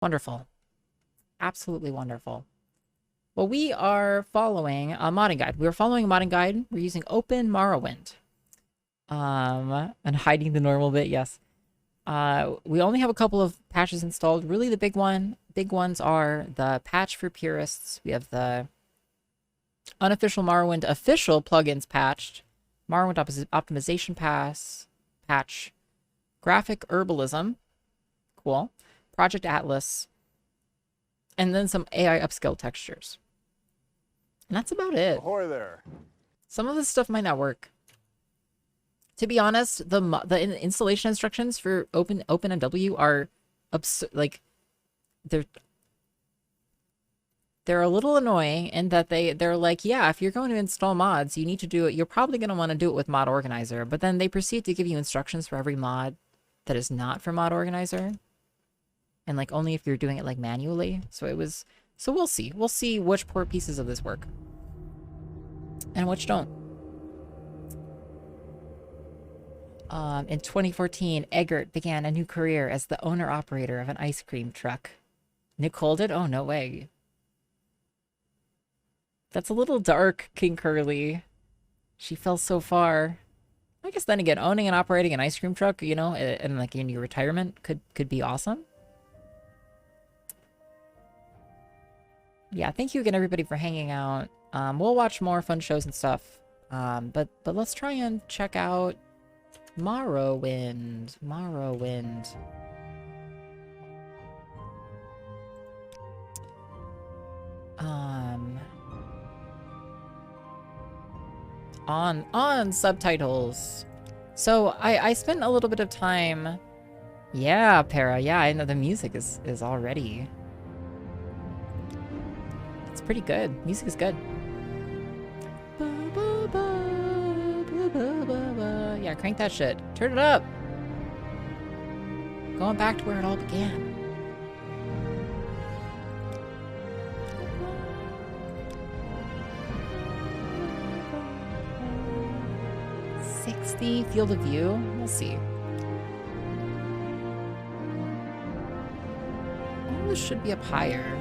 Wonderful. Absolutely wonderful. Well, we are following a modding guide. We're following a modding guide. We're using Open Morrowind. And hiding the normal bit, yes. We only have a couple of patches installed. Really, the big ones are the patch for purists. We have the unofficial Morrowind official plugins patched, Morrowind optimization patch, graphic herbalism, cool, Project Atlas, and then some AI upscale textures. And that's about it. Ahoy there. Some of this stuff might not work. To be honest, the installation instructions for OpenMW are absurd. Like, they're a little annoying in that they're like, yeah, if you're going to install mods, you need to do it. You're probably going to want to do it with Mod Organizer, but then they proceed to give you instructions for every mod that is not for Mod Organizer, and like only if you're doing it like manually. So we'll see. We'll see which poor pieces of this work and which don't. In 2014, Eggert began a new career as the owner-operator of an ice cream truck. Nicole did? Oh, no way. That's a little dark, King Curly. She fell so far. I guess then again, owning and operating an ice cream truck, you know, and like in your retirement could be awesome. Yeah, thank you again, everybody, for hanging out. We'll watch more fun shows and stuff. But let's try and check out Morrowind. On subtitles. So I spent a little bit of time. Yeah, Para. Yeah, I know the music is already. It's pretty good. Music is good. Yeah, crank that shit. Turn it up. Going back to where it all began. Field of view? We'll see. Oh, this should be up higher.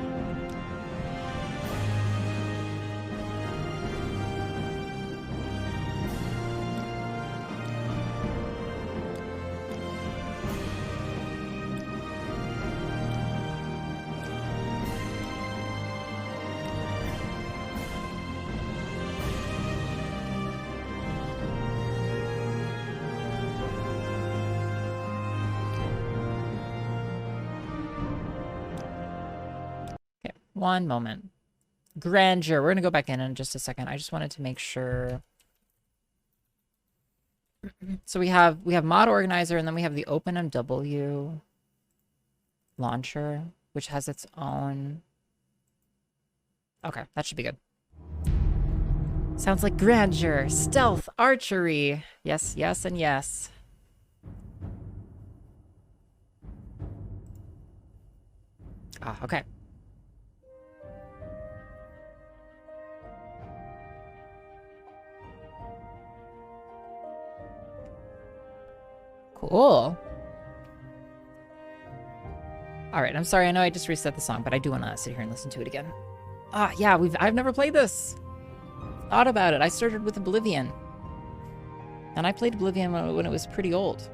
One moment. Grandeur. We're going to go back in just a second. I just wanted to make sure. So we have Mod Organizer, and then we have the OpenMW launcher, which has its own. Okay, that should be good. Sounds like grandeur, stealth, archery. Yes, yes, and yes. Ah, okay. Cool. All right, I'm sorry. I know I just reset the song, but I do want to sit here and listen to it again. Ah, yeah, I've never played this. Thought about it. I started with Oblivion. And I played Oblivion when it was pretty old,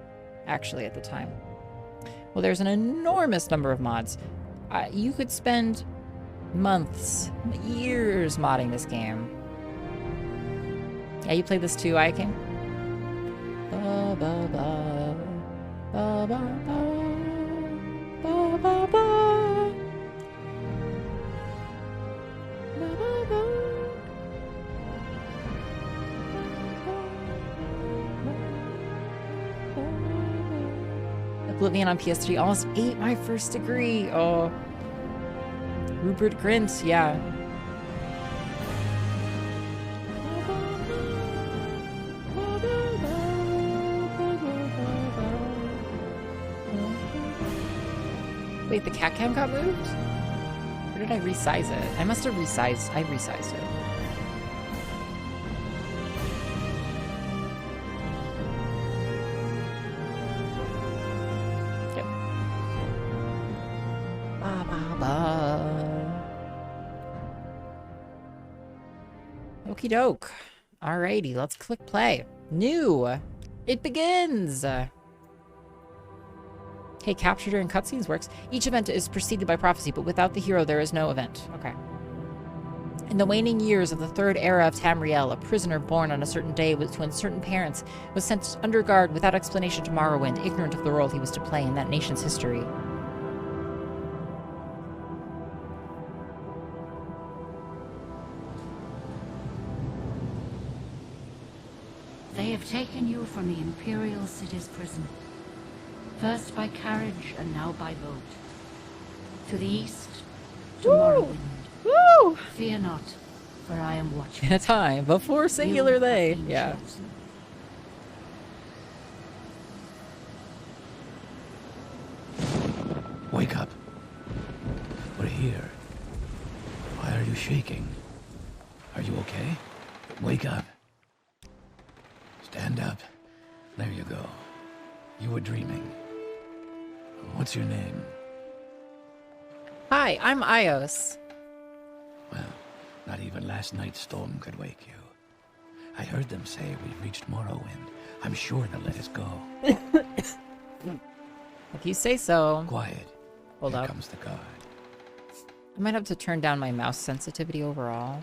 actually, at the time. Well, there's an enormous number of mods. You could spend months, years modding this game. Yeah, you played this too, King? Ba ba ba ba ba ba ba ba. Oblivion on PS3 almost ate my first degree. Oh, Rupert Grint, yeah. Wait, the cat cam got moved? Or did I resize it? I must have resized. I resized it. Yep. ba ba. Okie doke. Alrighty, let's click play. New. It begins. Hey, capture during cutscenes works. Each event is preceded by prophecy, but without the hero, there is no event. Okay. In the waning years of the third era of Tamriel, a prisoner born on a certain day to uncertain parents was sent under guard without explanation to Morrowind, ignorant of the role he was to play in that nation's history. They have taken you from the Imperial City's prison. First by carriage and now by boat. To the east, to Morrowind. Woo! Fear not, for I am watching. In a time before singular they. Yeah. Chosen. Wake up. We're here. Why are you shaking? Are you okay? Wake up. Stand up. There you go. You were dreaming. What's your name? Hi, I'm iios. Well, not even last night's storm could wake you. I heard them say we've reached Morrowind. I'm sure they'll let us go. If you say so. Quiet. Hold Here up. comes the guard. I might have to turn down my mouse sensitivity overall.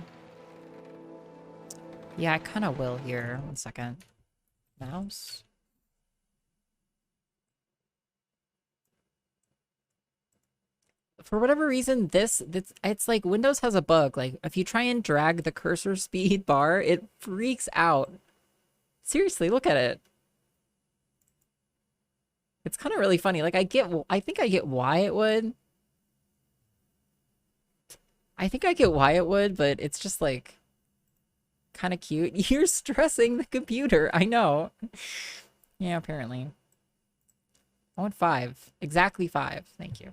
Yeah, I kind of will here. 1 second. Mouse. For whatever reason, it's like Windows has a bug. Like, if you try and drag the cursor speed bar, it freaks out. Seriously, look at it. It's kind of really funny. Like, I think I get why it would. I think I get why it would, but it's just like kind of cute. You're stressing the computer. I know. Yeah, apparently. I want 5. Exactly 5. Thank you.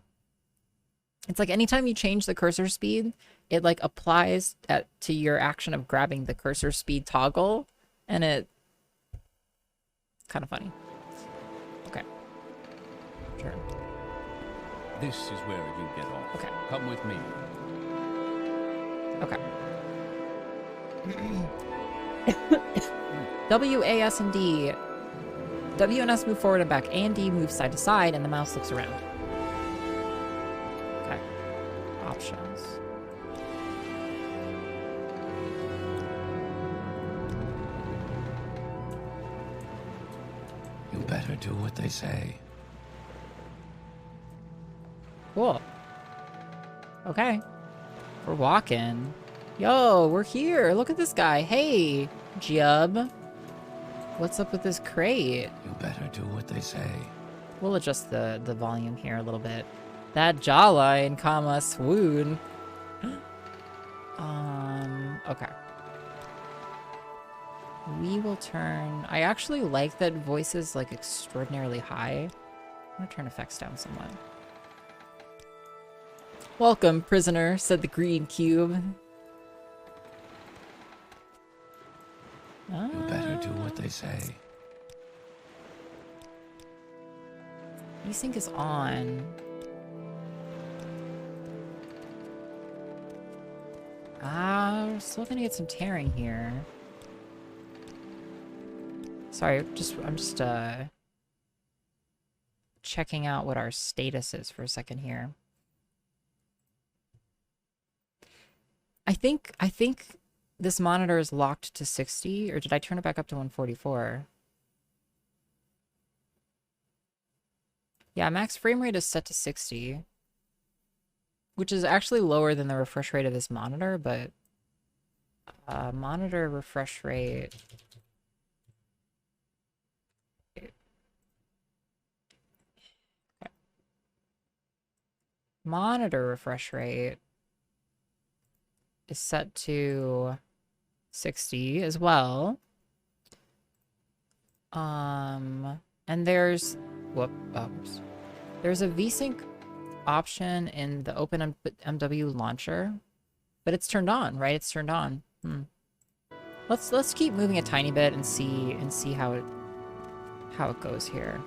It's like anytime you change the cursor speed, it like applies to your action of grabbing the cursor speed toggle, and it's kind of funny. Okay. Sure. This is where you get off. Okay. Come with me. Okay. W, A, S, and D. W and S move forward and back. A and D move side to side, and the mouse looks around. Okay. Options. You better do what they say. Cool. Okay. We're walking. Yo, we're here. Look at this guy. Hey, Jub. What's up with this crate? You better do what they say. We'll adjust the volume here a little bit. That jawline, comma, swoon. Okay. We will turn... I actually like that voice is, like, extraordinarily high. I'm gonna turn effects down somewhat. Welcome, prisoner, said the green cube. You better do what they say. Desync is on. We're still gonna get some tearing here. Sorry, I'm just checking out what our status is for a second here. I think this monitor is locked to 60, or did I turn it back up to 144? Yeah, max frame rate is set to 60, which is actually lower than the refresh rate of this monitor, but monitor refresh rate. Okay. Monitor refresh rate is set to 60 as well. And there's oops. There's a VSync option in the OpenMW launcher, but it's turned on, right? It's turned on. Let's keep moving a tiny bit and see how it goes here.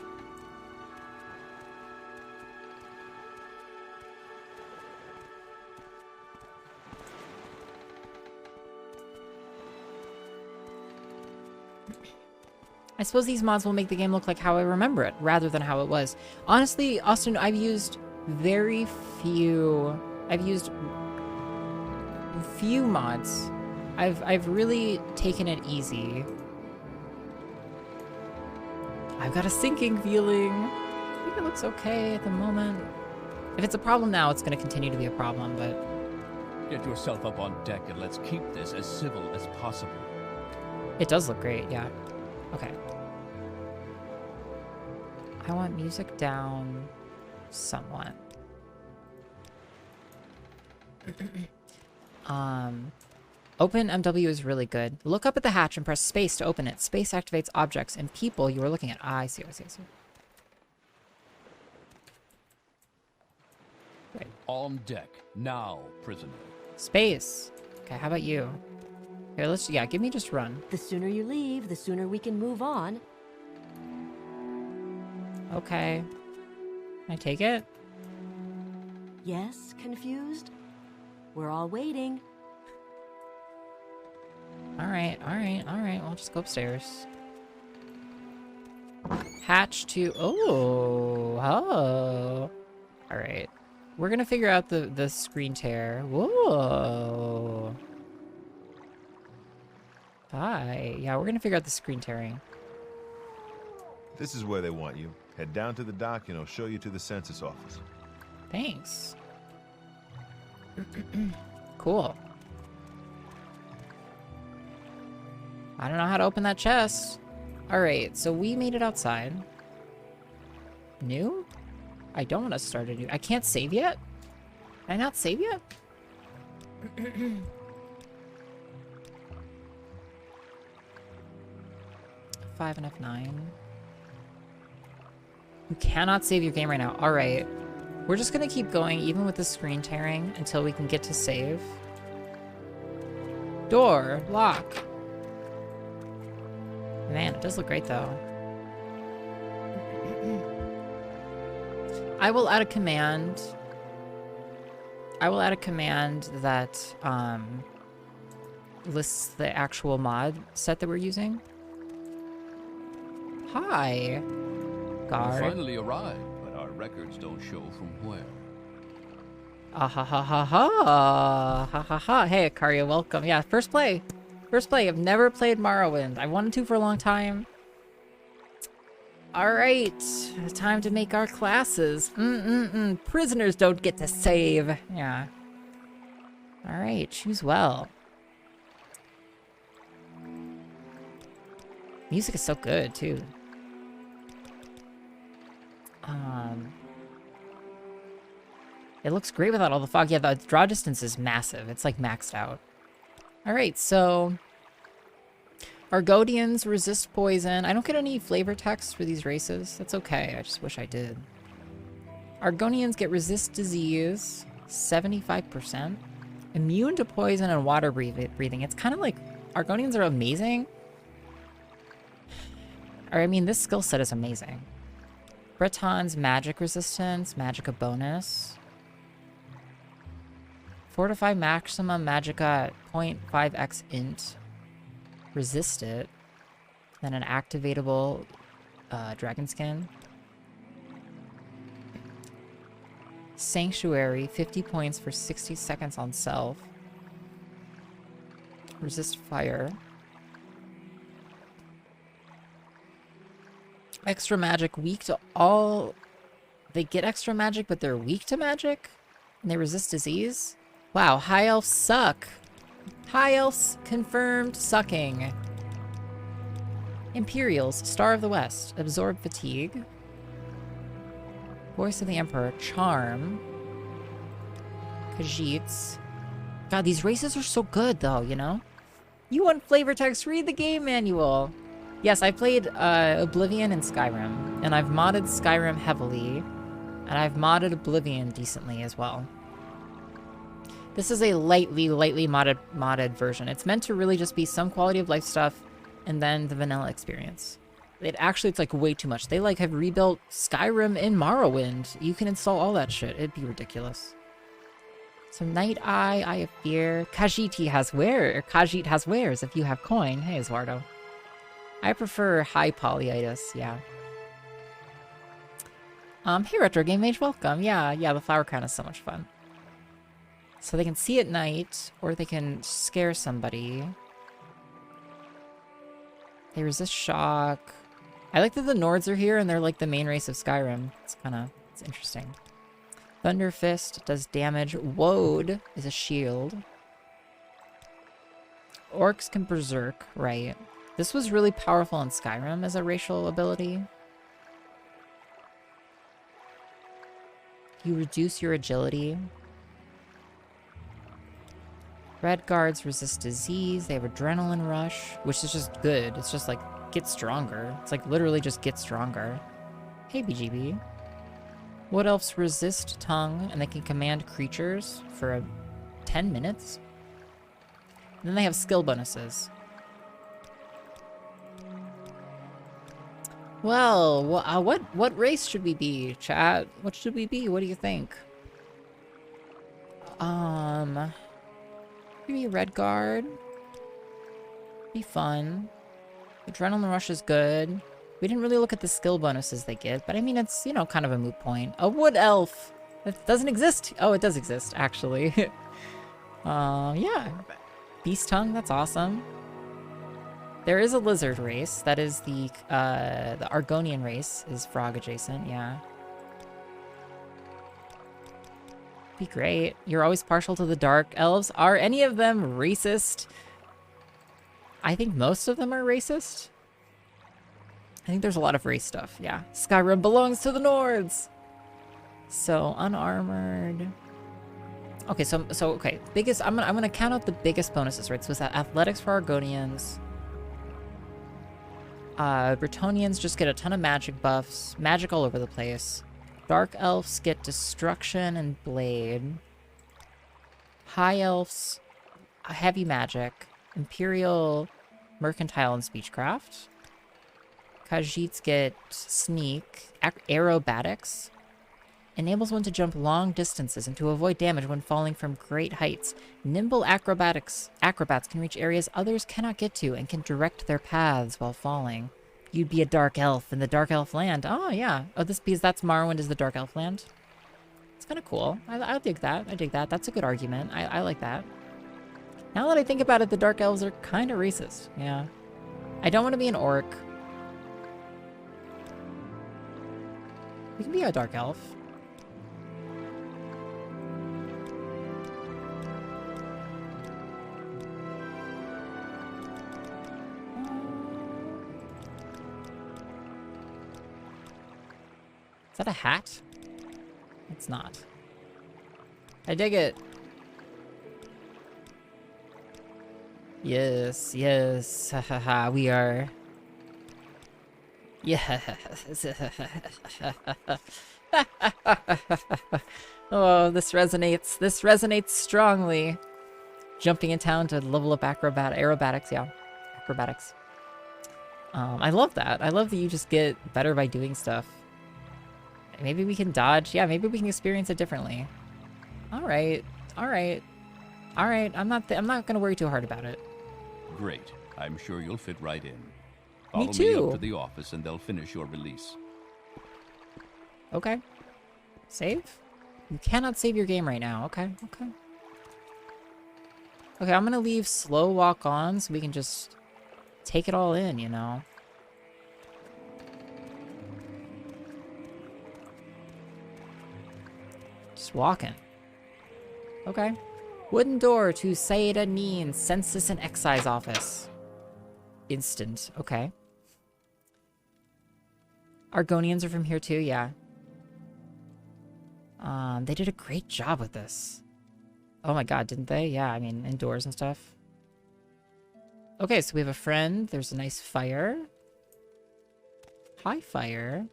I suppose these mods will make the game look like how I remember it, rather than how it was. Honestly, Austin, I've used few mods. I've really taken it easy. I've got a sinking feeling. I think it looks okay at the moment. If it's a problem now, it's going to continue to be a problem, but... Get yourself up on deck and let's keep this as civil as possible. It does look great, yeah. Okay. I want music down somewhat. Open MW is really good. Look up at the hatch and press space to open it. Space activates objects and people you are looking at. Ah, I see. Right. On deck, now, prisoner. Space. Okay, how about you? Here, give me just run. The sooner you leave, the sooner we can move on. Okay. Can I take it? Yes, confused? We're all waiting. Alright. I'll just go upstairs. Hatch to... Oh. Alright. We're gonna figure out the screen tear. Whoa. Hi. Yeah, we're gonna figure out the screen tearing. This is where they want you. Head down to the dock and I'll show you to the census office. Thanks. Cool. I don't know how to open that chest. Alright, so we made it outside. New? I don't want to start a new... I can't save yet? Can I not save yet? 5 and F9. You cannot save your game right now. Alright. We're just gonna keep going, even with the screen tearing, until we can get to save. Door. Lock. Man, it does look great, though. I will add a command. That, lists the actual mod set that we're using. Hi. We Guard. finally arrived, but our records don't show from where. Ah ha ha ha ha. Ha ha ha. Hey, Akaria, welcome. Yeah, first play. I've never played Morrowind. I wanted to for a long time. Alright. Time to make our classes. Prisoners don't get to save. Yeah. Alright, choose well. Music is so good, too. It looks great without all the fog. Yeah, the draw distance is massive. It's like maxed out. Alright, so... Argonians resist poison. I don't get any flavor text for these races. That's okay. I just wish I did. Argonians get resist disease. 75%. Immune to poison and water breathing. It's kind of like... Argonians are amazing. Or, I mean, this skill set is amazing. Bretons, magic resistance. Magicka bonus. Fortify maximum magicka 0.5x int. Resist it. Then an activatable dragon skin. Sanctuary, 50 points for 60 seconds on self. Resist fire. Extra magic, weak to all... They get extra magic, but they're weak to magic? And they resist disease? Wow, high elves suck. High elves confirmed sucking. Imperials, Star of the West, absorb fatigue. Voice of the Emperor, charm. Khajiits. God, these races are so good, though, you know? You want flavor text? Read the game manual. Yes, I played Oblivion and Skyrim, and I've modded Skyrim heavily, and I've modded Oblivion decently as well. This is a lightly modded version. It's meant to really just be some quality of life stuff, and then the vanilla experience. It's like way too much. They like have rebuilt Skyrim in Morrowind. You can install all that shit. It'd be ridiculous. So Night Eye of Fear. Khajiit has wares if you have coin. Hey, Eduardo. I prefer high polyitis, yeah. Hey Retro Game Mage, welcome. Yeah, the flower crown is so much fun. So they can see at night, or they can scare somebody. They resist shock. I like that the Nords are here and they're like the main race of Skyrim. It's interesting. Thunder Fist does damage. Woad is a shield. Orcs can berserk, right. This was really powerful in Skyrim as a racial ability. You reduce your agility. Red guards resist disease. They have adrenaline rush, which is just good. It's just like, get stronger. It's like literally just get stronger. Hey, BGB. Wood elves resist tongue, and they can command creatures for 10 minutes. And then they have skill bonuses. Well, what race should we be, chat? What should we be? What do you think? Maybe Red Guard. Be fun. Adrenaline Rush is good. We didn't really look at the skill bonuses they get, but I mean, it's, you know, kind of a moot point. A Wood Elf! That doesn't exist! Oh, it does exist, actually. Yeah. Beast Tongue, that's awesome. There is a lizard race. That is the Argonian race is frog adjacent, yeah. Be great. You're always partial to the dark elves. Are any of them racist? I think most of them are racist. I think there's a lot of race stuff, yeah. Skyrim belongs to the Nords! So, unarmored. Okay, so okay. Biggest, I'm gonna count out the biggest bonuses, right? So it's that athletics for Argonians. Bretonnians just get a ton of magic buffs. Magic all over the place. Dark elves get destruction and blade. High elves, heavy magic. Imperial, mercantile, and speechcraft. Khajiits get sneak. Aerobatics. Enables one to jump long distances and to avoid damage when falling from great heights. Nimble acrobats can reach areas others cannot get to and can direct their paths while falling. You'd be a dark elf in the dark elf land. Oh, yeah. Oh, because that's Morrowind is the dark elf land. It's kind of cool. I dig that. I dig that. That's a good argument. I like that. Now that I think about it, the dark elves are kind of racist. Yeah. I don't want to be an orc. We can be a dark elf. Is that a hat? It's not. I dig it. Yes, yes. Ha ha ha. We are. Yes. Oh, this resonates. This resonates strongly. Jumping in town to level up aerobatics, yeah. Acrobatics. I love that. I love that you just get better by doing stuff. Maybe we can dodge. Yeah, maybe we can experience it differently. All right. All right. All right. I'm not going to worry too hard about it. Great. I'm sure you'll fit right in. Me Follow me too. up to the office and they'll finish your release. Okay. Save? You cannot save your game right now. Okay. Okay. Okay, I'm going to leave slow walk on so we can just take it all in, you know? Just walking. Okay. Wooden door to Seyda Neen, Census and Excise Office. Instant. Okay. Argonians are from here too, yeah. They did a great job with this. Oh my god, didn't they? Yeah, I mean, indoors and stuff. Okay, so we have a friend. There's a nice fire. High fire.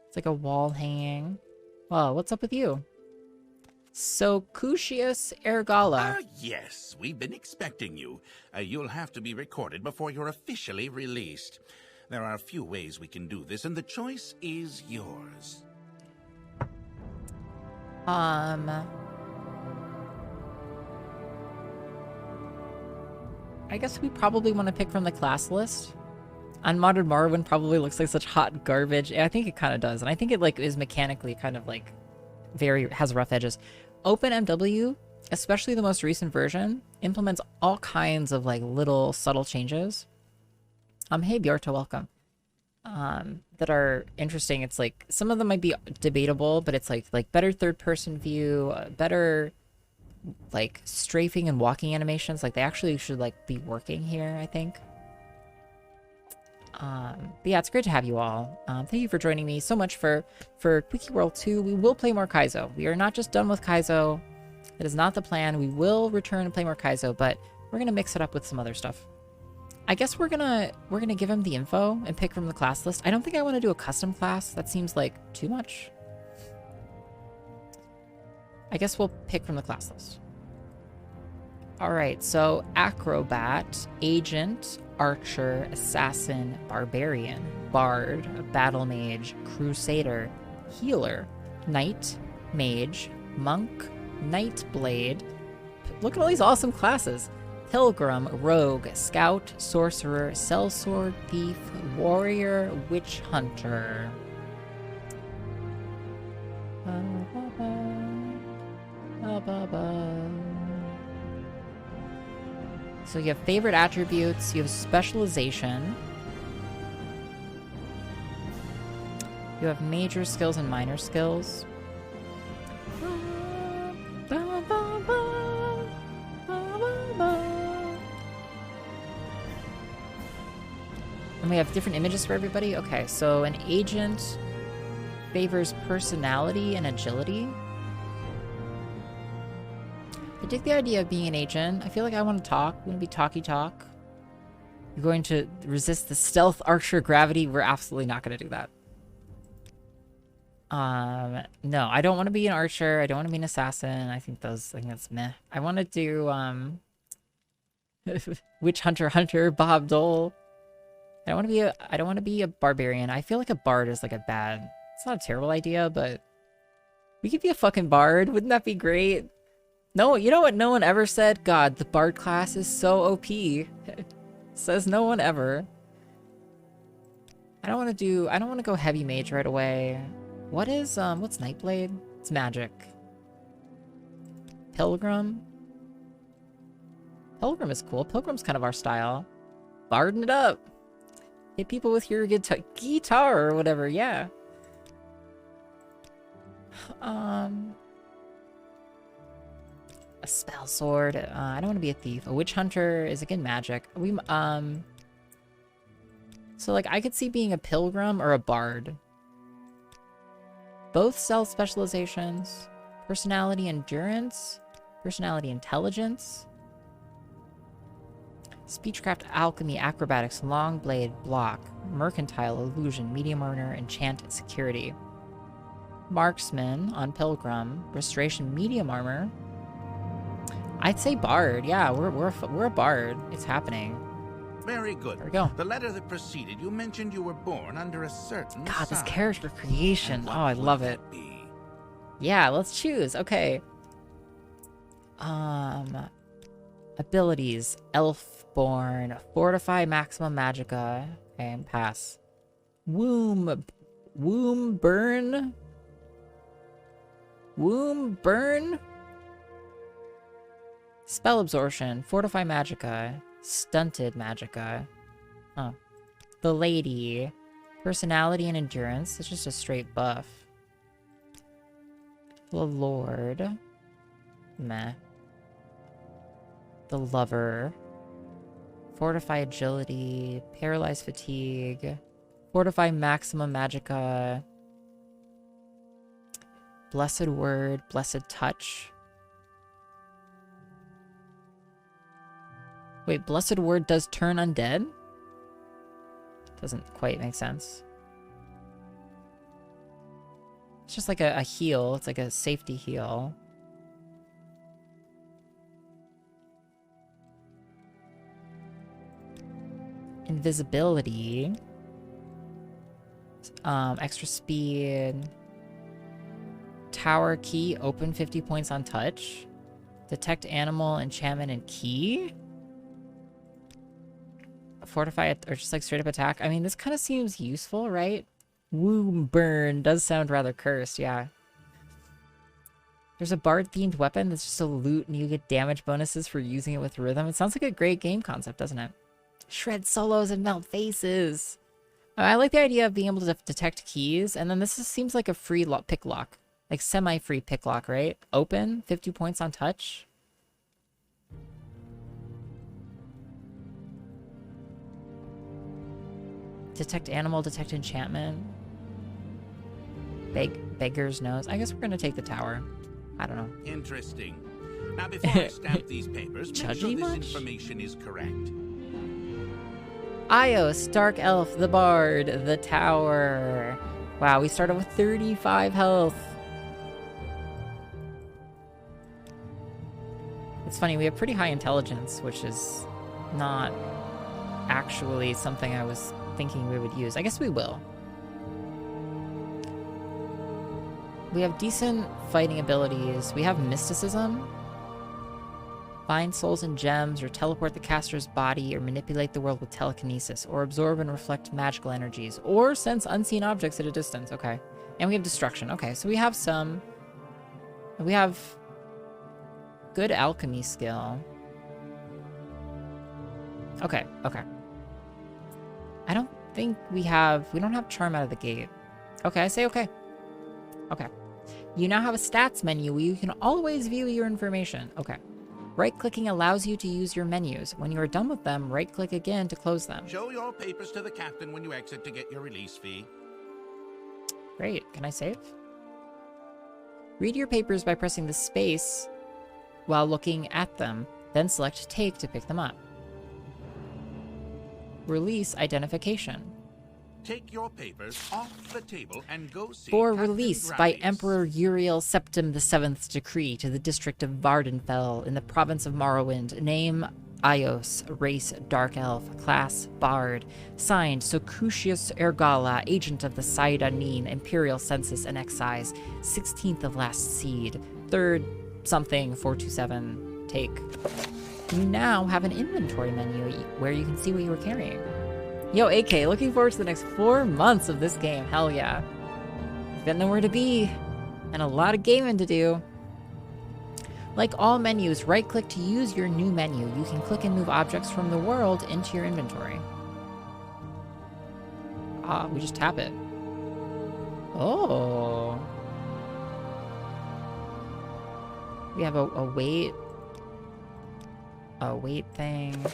It's like a wall hanging. Well, what's up with you? So, Cushius Ergala. Yes, we've been expecting you. You'll have to be recorded before you're officially released. There are a few ways we can do this, and the choice is yours. I guess we probably want to pick from the class list. Unmodded Morrowind probably looks like such hot garbage. I think it kind of does, and I think it like is mechanically kind of like has rough edges. OpenMW, especially the most recent version, implements all kinds of like little subtle changes. Hey Bjorta, welcome. That are interesting. It's like some of them might be debatable, but it's like better third person view, better like strafing and walking animations. Like they actually should like be working here, I think. But yeah, it's great to have you all. Thank you for joining me so much for Quickie World 2. We will play more Kaizo. We are not just done with Kaizo. That is not the plan. We will return and play more Kaizo, but we're gonna mix it up with some other stuff. I guess we're gonna give him the info and pick from the class list. I don't think I want to do a custom class. That seems like too much. I guess we'll pick from the class list. All right, so Acrobat, Agent, Archer, Assassin, Barbarian, Bard, Battle Mage, Crusader, Healer, Knight, Mage, Monk, Nightblade. Look at all these awesome classes. Pilgrim, Rogue, Scout, Sorcerer, Sellsword, Thief, Warrior, Witch Hunter. So you have favorite attributes, you have specialization, you have major skills and minor skills. And we have different images for everybody. Okay, so an agent favors personality and agility. I dig the idea of being an agent. I feel like I want to talk. I'm going to be talky talk. You're going to resist the stealth archer gravity. We're absolutely not going to do that. No, I don't want to be an archer. I don't want to be an assassin. I think that's meh. I want to do, Witch Hunter, Bob Dole. I don't want to be a barbarian. I feel like a bard is like it's not a terrible idea, but we could be a fucking bard. Wouldn't that be great? No, you know what no one ever said? God, the bard class is so OP. Says no one ever. I don't want to go heavy mage right away. What's Nightblade? It's magic. Pilgrim? Pilgrim is cool. Pilgrim's kind of our style. Barding it up. Hit people with your guitar or whatever, yeah. A spell sword. I don't want to be a thief. A witch hunter is again magic. So like I could see being a pilgrim or a bard. Both sell specializations. Personality endurance. Personality intelligence. Speechcraft, alchemy, acrobatics, long blade, block, mercantile, illusion, medium armor, enchant, security. Marksman on pilgrim. Restoration, medium armor. I'd say bard. Yeah, we're a bard. It's happening. Very good. There we go. The letter that preceded, you mentioned you were born under a certain God, this sign. character creation. And Oh, what I would love it. that be? Yeah, let's choose. Okay. Abilities. Elfborn. Fortify maximum magicka. Okay, and pass. Womb burn. Womb burn. Spell absorption. Fortify magicka. Stunted magicka. Oh. The lady. Personality and endurance. It's just a straight buff. The lord. Meh. The lover. Fortify agility. Paralyze fatigue. Fortify maximum magicka. Blessed word. Blessed touch. Wait, blessed word does turn undead? Doesn't quite make sense. It's just like a heal. It's like a safety heal. Invisibility. Extra speed. Tower key, open 50 points on touch. Detect animal, enchantment, and key. fortify it or just like straight up attack. I mean, this kind of seems useful, right? Wound burn does sound rather cursed, yeah. There's a bard-themed weapon that's just a loot and you get damage bonuses for using it with rhythm. It sounds like a great game concept, doesn't it? Shred solos and melt faces. I like the idea of being able to detect keys, and then seems like a free pick lock. Like semi-free pick lock, right? Open, 50 points on touch. Detect animal, detect enchantment. Beggar's nose. I guess we're gonna take the tower. I don't know. Interesting. Now, before I stamp these papers, make sure Judgy this much? information is correct. Ios, Dark Elf, the Bard, the Tower. Wow, we started with 35 health. It's funny, we have pretty high intelligence, which is not actually something I was thinking we would use. I guess we will. We have decent fighting abilities. We have mysticism. Find souls and gems, or teleport the caster's body, or manipulate the world with telekinesis, or absorb and reflect magical energies, or sense unseen objects at a distance. Okay. And we have destruction. Okay, so we have some... We have good alchemy skill. Okay, okay. I don't think we don't have charm out of the gate. Okay, I say okay. Okay. You now have a stats menu where you can always view your information. Okay. Right-clicking allows you to use your menus. When you are done with them, right-click again to close them. Show your papers to the captain when you exit to get your release fee. Great. Can I save? Read your papers by pressing the space while looking at them, then select Take to pick them up. Release identification. Take your papers off the table and go see For Captain release by Grimes. Emperor Uriel Septim VII's decree to the district of Vardenfell in the province of Morrowind. Name iios, race Dark Elf, class Bard. Signed Socucius Ergala, agent of the Seyda Neen, Imperial Census and Excise, 16th of last seed, 3rd something 427. Take. You now have an inventory menu where you can see what you were carrying. Yo, AK, looking forward to the next 4 months of this game. Hell yeah. We've got nowhere to be, and a lot of gaming to do. Like all menus, right-click to use your new menu. You can click and move objects from the world into your inventory. Ah, we just tap it. Oh. We have a weight thing.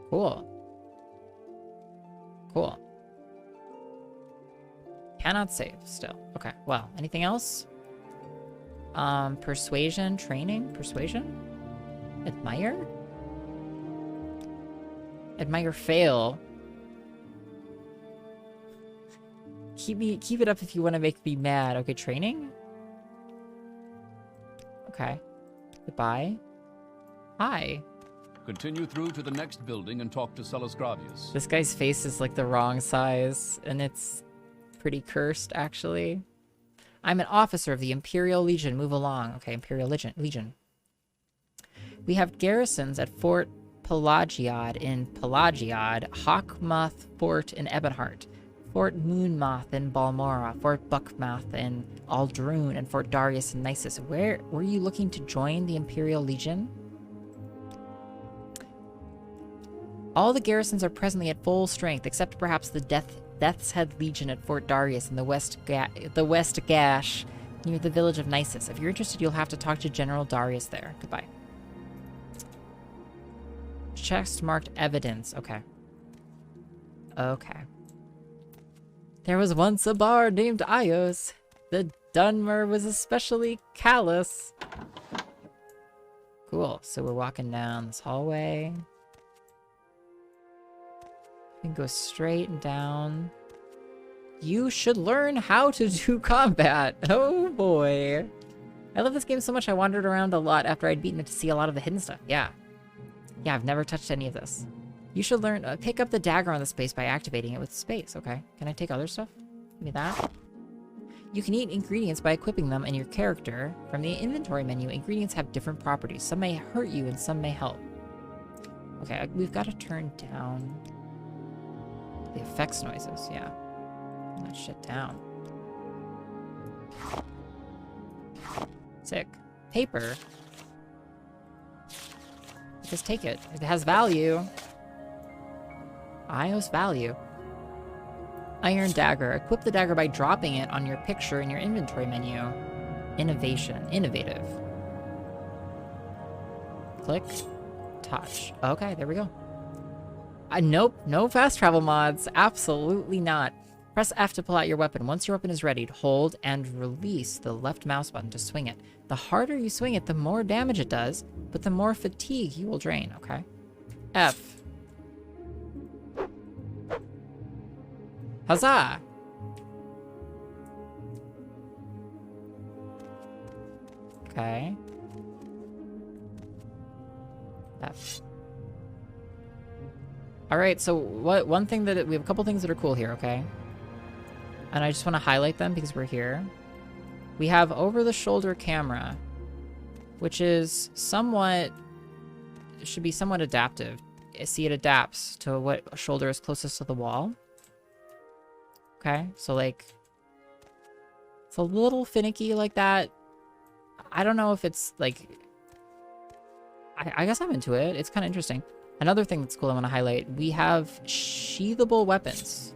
Cool. Cool. Cannot save still. Okay, well, anything else? Persuasion, training, persuasion? Admire? Admire fail. Keep it up if you want to make me mad. Okay, training? Okay. Goodbye. Hi. Continue through to the next building and talk to Celes Gravius. This guy's face is like the wrong size, and it's pretty cursed, actually. I'm an officer of the Imperial Legion. Move along. Okay, Imperial Legion. We have garrisons at Fort Pelagiad in Pelagiad, Hawkmoth Fort in Ebonheart, Fort Moonmoth in Balmora, Fort Buckmoth in Aldrune, and Fort Darius in Nisus. Where were you looking to join the Imperial Legion? All the garrisons are presently at full strength, except perhaps the Death's Head Legion at Fort Darius in the West Gash, near the village of Nisus. If you're interested, you'll have to talk to General Darius there. Goodbye. Chest marked evidence. Okay. Okay. There was once a bard named iios. The Dunmer was especially callous. Cool. So we're walking down this hallway. We can go straight down. You should learn how to do combat. Oh boy. I love this game so much I wandered around a lot after I'd beaten it to see a lot of the hidden stuff. Yeah. Yeah, I've never touched any of this. You should learn... pick up the dagger on the space by activating it with space. Okay. Can I take other stuff? Give me that. You can eat ingredients by equipping them in your character. From the inventory menu, ingredients have different properties. Some may hurt you and some may help. Okay, we've got to turn down the effects noises, yeah. Turn that shit down. Sick. Paper. Just take it. It has value. iios value. Iron dagger. Equip the dagger by dropping it on your picture in your inventory menu. Innovation. Innovative. Click. Touch. Okay, there we go. Nope. No fast travel mods. Absolutely not. Press F to pull out your weapon. Once your weapon is ready, hold and release the left mouse button to swing it. The harder you swing it, the more damage it does, but the more fatigue you will drain, okay? F. Huzzah! Okay. F. Alright, so one thing that we have a couple things that are cool here, okay? And I just want to highlight them because we're here. We have over-the-shoulder camera, which is somewhat, should be somewhat adaptive. See, it adapts to what shoulder is closest to the wall. Okay, so like, it's a little finicky like that. I don't know if it's like, I guess I'm into it. It's kind of interesting. Another thing that's cool I want to highlight, we have sheathable weapons.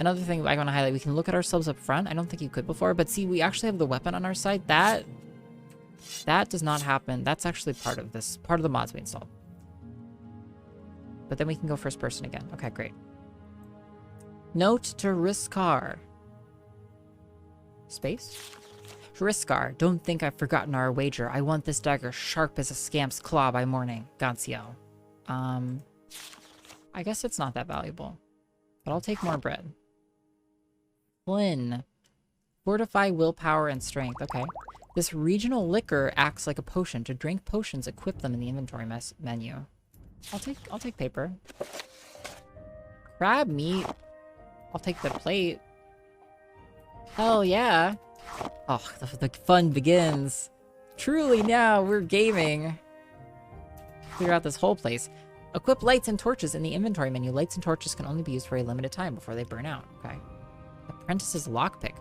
Another thing I want to highlight, we can look at ourselves up front. I don't think you could before, but see, we actually have the weapon on our side. That does not happen. That's actually part of this, part of the mods we installed. But then we can go first person again. Okay, great. Note to Riskar. Space? Riskar, don't think I've forgotten our wager. I want this dagger sharp as a scamp's claw by morning. Ganciel. I guess it's not that valuable. But I'll take more bread. Flynn. Fortify willpower and strength. Okay. This regional liquor acts like a potion. To drink potions, equip them in the inventory menu. I'll take paper. Crab meat. I'll take the plate. Hell yeah. Oh, the fun begins. Truly now we're gaming. Clear out this whole place. Equip lights and torches in the inventory menu. Lights and torches can only be used for a limited time before they burn out. Okay. Apprentice's lockpick.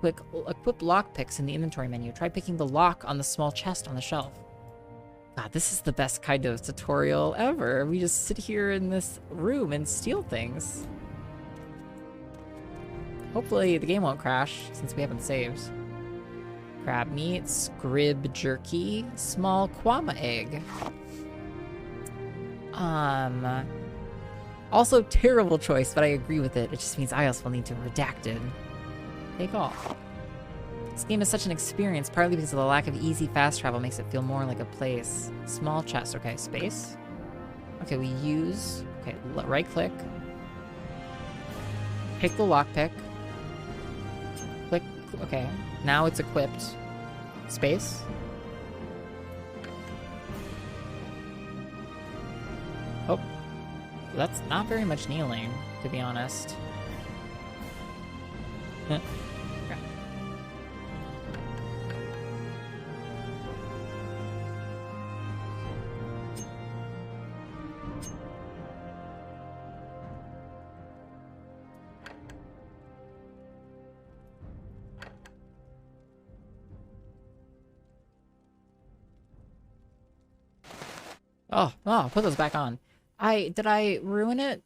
Equip lockpicks in the inventory menu. Try picking the lock on the small chest on the shelf. God, this is the best kind of tutorial ever. We just sit here in this room and steal things. Hopefully the game won't crash since we haven't saved. Crab meat, scrib jerky, small kwama egg. Also terrible choice, but I agree with it. It just means I also will need to redacted. Take off. This game is such an experience, partly because of the lack of easy fast travel makes it feel more like a place. Small chest, okay, space. Okay, we use, okay, right click. Pick the lockpick. Click, okay, now it's equipped. Space. Oh, that's not very much kneeling, to be honest. Okay. Oh, put those back on. Did I ruin it?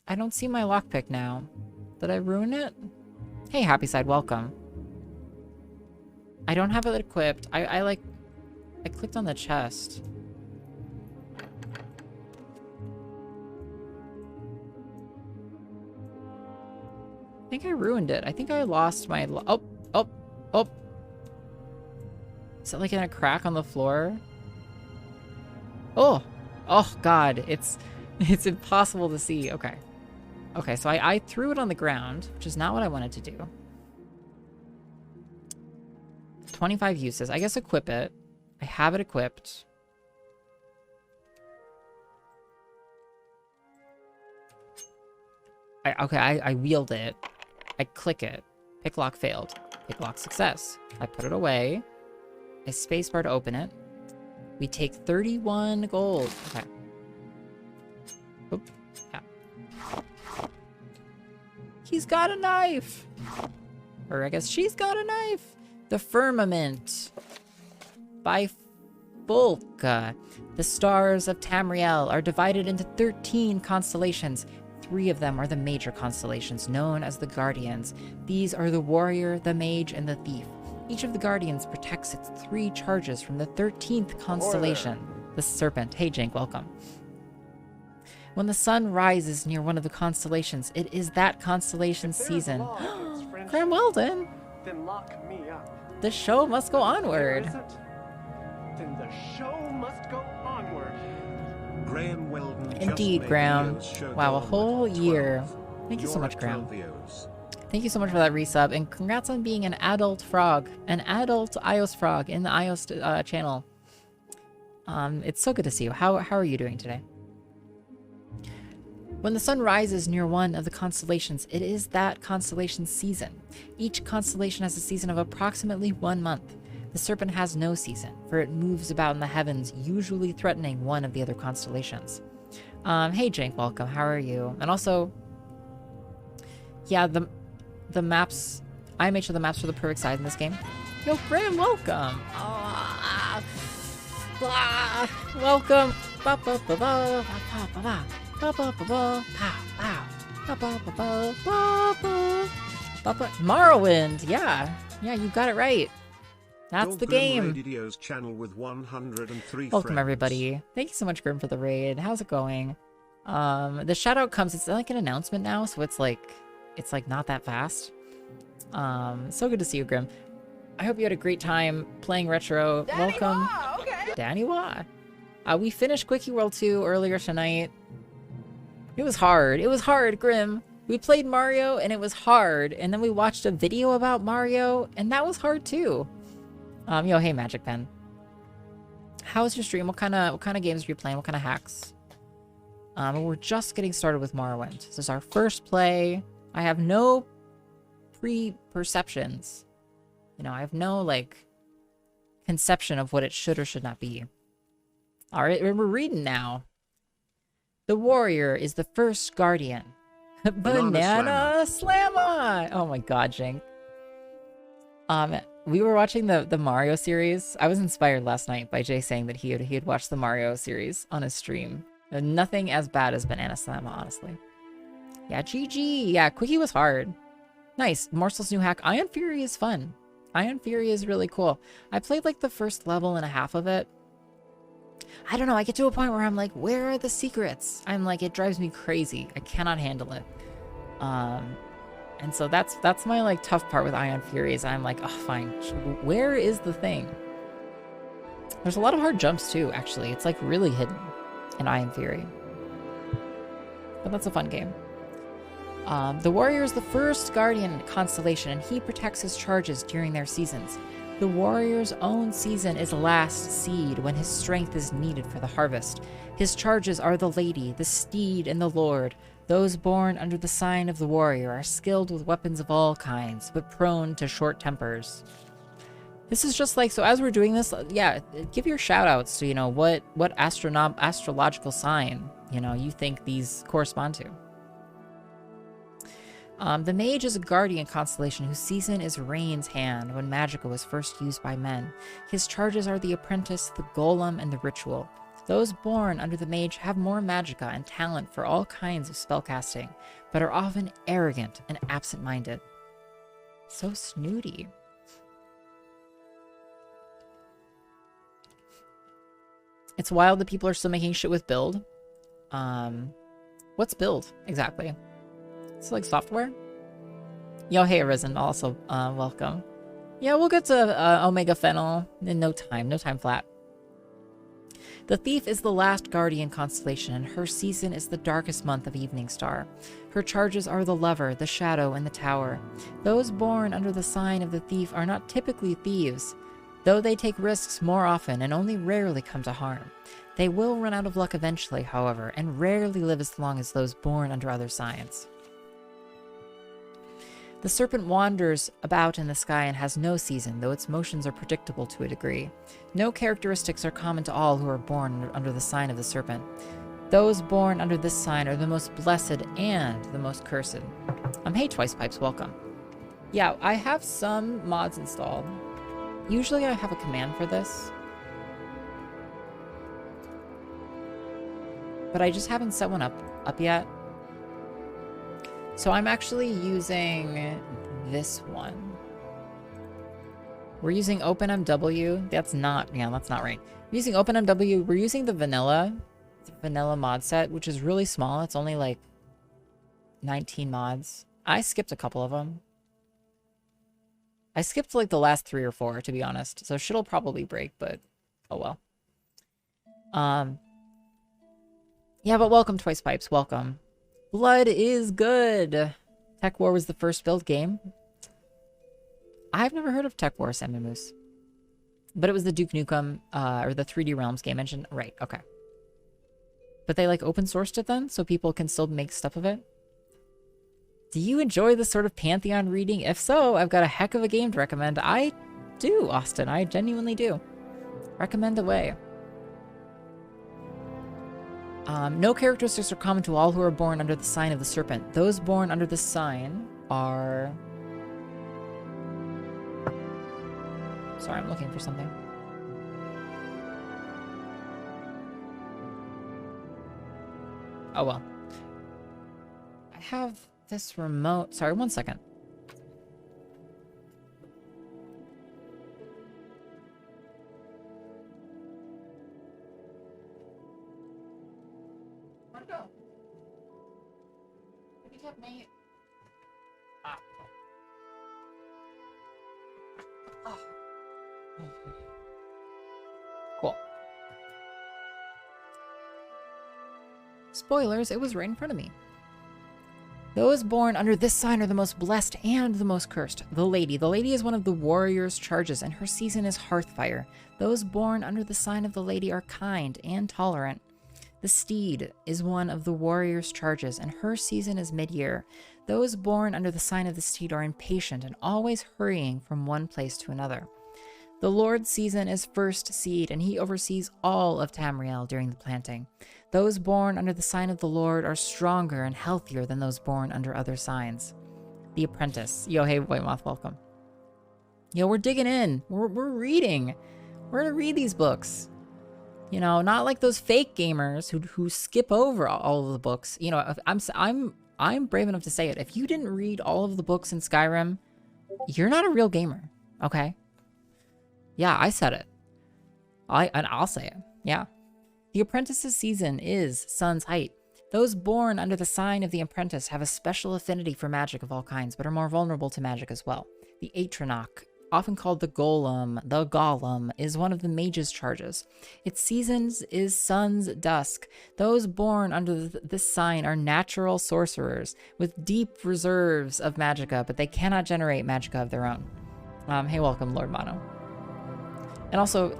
I don't see my lockpick now. Did I ruin it? Hey, Happy Side, welcome. I don't have it equipped. I clicked on the chest. I think I ruined it. I think I lost my, oh. Is it like in a crack on the floor? Oh God, it's impossible to see. Okay, so I threw it on the ground, which is not what I wanted to do. 25 uses. I guess equip it. I have it equipped. I wield it. I click it. Pick lock failed. Pick lock success. I put it away. I spacebar to open it. We take 31 gold. Okay. Oop. Yeah. He's got a knife! Or I guess she's got a knife! The Firmament. By Volca. The stars of Tamriel are divided into 13 constellations. 3 of them are the major constellations, known as the Guardians. These are the Warrior, the Mage, and the Thief. Each of the Guardians protects its 3 charges from the 13th constellation, the Serpent. Hey, Jink, welcome. When the sun rises near one of the constellations, it is that constellation's season. Graham Weldon! Then lock me up. The show must go onward. Then the show must go onward. Graham Weldon. Indeed, Graham. Wow, a whole year. Thank you so much, Graham. Thank you so much for that resub, and congrats on being an adult frog, an adult iOS frog in the iOS channel. It's so good to see you. How are you doing today? When the sun rises near one of the constellations, it is that constellation's season. Each constellation has a season of approximately 1 month. The Serpent has no season, for it moves about in the heavens, usually threatening one of the other constellations. Hey Jink, welcome. How are you? And also, yeah, the maps, I made sure the maps are the perfect size in this game. Yo, Graham, welcome. Welcome. Morrowind, yeah, you got it right. That's the game. Radio's channel with 103 Welcome friends. everybody. Thank you so much, Grim, for the raid. How's it going? The shout out comes. It's like an announcement now, so it's like not that fast. So good to see you, Grim. I hope you had a great time playing retro. Danny Welcome, Wah, okay. Danny Wah. We finished Quickie World 2 earlier tonight. It was hard. It was hard, Grim. We played Mario and it was hard, and then we watched a video about Mario and that was hard too. Yo, hey Magic Pen. How's your stream? What kind of games are you playing? What kind of hacks? We're just getting started with Morrowind. This is our first play. I have no pre-perceptions. You know, I have no like conception of what it should or should not be. All right, we're reading now. The warrior is the first guardian. Banana Slammer! Oh my god, Jink. We were watching the Mario series. I was inspired last night by Jay saying that he had watched the Mario series on his stream. Nothing as bad as Banana Slammer, honestly. Yeah, GG. Yeah, Quickie was hard. Nice. Morsel's new hack. Ion Fury is fun. Ion Fury is really cool. I played like the first level and a half of it. I don't know. I get to a point where I'm like, where are the secrets? I'm like, it drives me crazy. I cannot handle it. And so that's my like tough part with Ion Fury is I'm like, oh, fine. Where is the thing? There's a lot of hard jumps too, actually. It's like really hidden in Ion Fury. But that's a fun game. The warrior is the first guardian constellation, and he protects his charges during their seasons. The warrior's own season is last seed, when his strength is needed for the harvest. His charges are the lady, the steed, and the lord. Those born under the sign of the warrior are skilled with weapons of all kinds, but prone to short tempers. This is just like, so as we're doing this, yeah, give your shout outs to, you know, what astrological sign, you know, you think these correspond to. The mage is a guardian constellation whose season is Rain's hand, when magicka was first used by men. His charges are the apprentice, the golem, and the ritual. Those born under the mage have more magicka and talent for all kinds of spellcasting, but are often arrogant and absent-minded. So snooty. It's wild that people are still making shit with build. What's build, exactly? It's like software? Yo, hey Arisen, also welcome. Yeah, we'll get to Omega Fennel in no time flat. The Thief is the last guardian constellation, and her season is the darkest month of Evening Star. Her charges are the Lover, the Shadow, and the Tower. Those born under the sign of the Thief are not typically thieves, though they take risks more often and only rarely come to harm. They will run out of luck eventually, however, and rarely live as long as those born under other signs. The serpent wanders about in the sky and has no season, though its motions are predictable to a degree. No characteristics are common to all who are born under the sign of the serpent. Those born under this sign are the most blessed and the most cursed. Hey, Twice Pipes, welcome. Yeah, I have some mods installed. Usually I have a command for this, but I just haven't set one up yet. So I'm actually using this one. We're using OpenMW. That's not right. We're using OpenMW. We're using the vanilla mod set, which is really small. It's only like 19 mods. I skipped a couple of them. I skipped like the last 3 or 4, to be honest. So shit'll probably break, but oh well. Yeah, but welcome, Twice Pipes. Welcome. Blood is good. Tech War was the first build game. I've never heard of Tech War, Salmon Moose. But it was the Duke Nukem, or the 3D Realms game engine. Right, okay. But they like open sourced it then, so people can still make stuff of it? Do you enjoy this sort of Pantheon reading? If so, I've got a heck of a game to recommend. I do, Austin. I genuinely do. Recommend away. No characteristics are common to all who are born under the sign of the serpent. Those born under this sign are... Sorry, I'm looking for something. Oh well. I have this remote... Sorry, one second. Where'd it go? Did you have me? Ah. Oh. Cool. Spoilers, it was right in front of me. Those born under this sign are the most blessed and the most cursed. The lady is one of the warrior's charges, and her season is Hearthfire. Those born under the sign of the lady are kind and tolerant. The steed is one of the warrior's charges, and her season is mid-year. Those born under the sign of the steed are impatient and always hurrying from one place to another. The Lord's season is first seed, and he oversees all of Tamriel during the planting. Those born under the sign of the Lord are stronger and healthier than those born under other signs. The Apprentice. Yo, hey, White Moth, welcome. Yo, we're digging in. We're reading. We're gonna read these books. You know, not like those fake gamers who skip over all of the books. You know, I'm brave enough to say it. If you didn't read all of the books in Skyrim, you're not a real gamer. Okay. Yeah, I said it. I'll say it. Yeah. The Apprentice's season is Sun's height. Those born under the sign of the Apprentice have a special affinity for magic of all kinds, but are more vulnerable to magic as well. The Atronach, often called the Golem, is one of the mage's charges. Its seasons is Sun's dusk. Those born under this sign are natural sorcerers with deep reserves of magicka, but they cannot generate magicka of their own. Hey, welcome, Lord Mono. And also,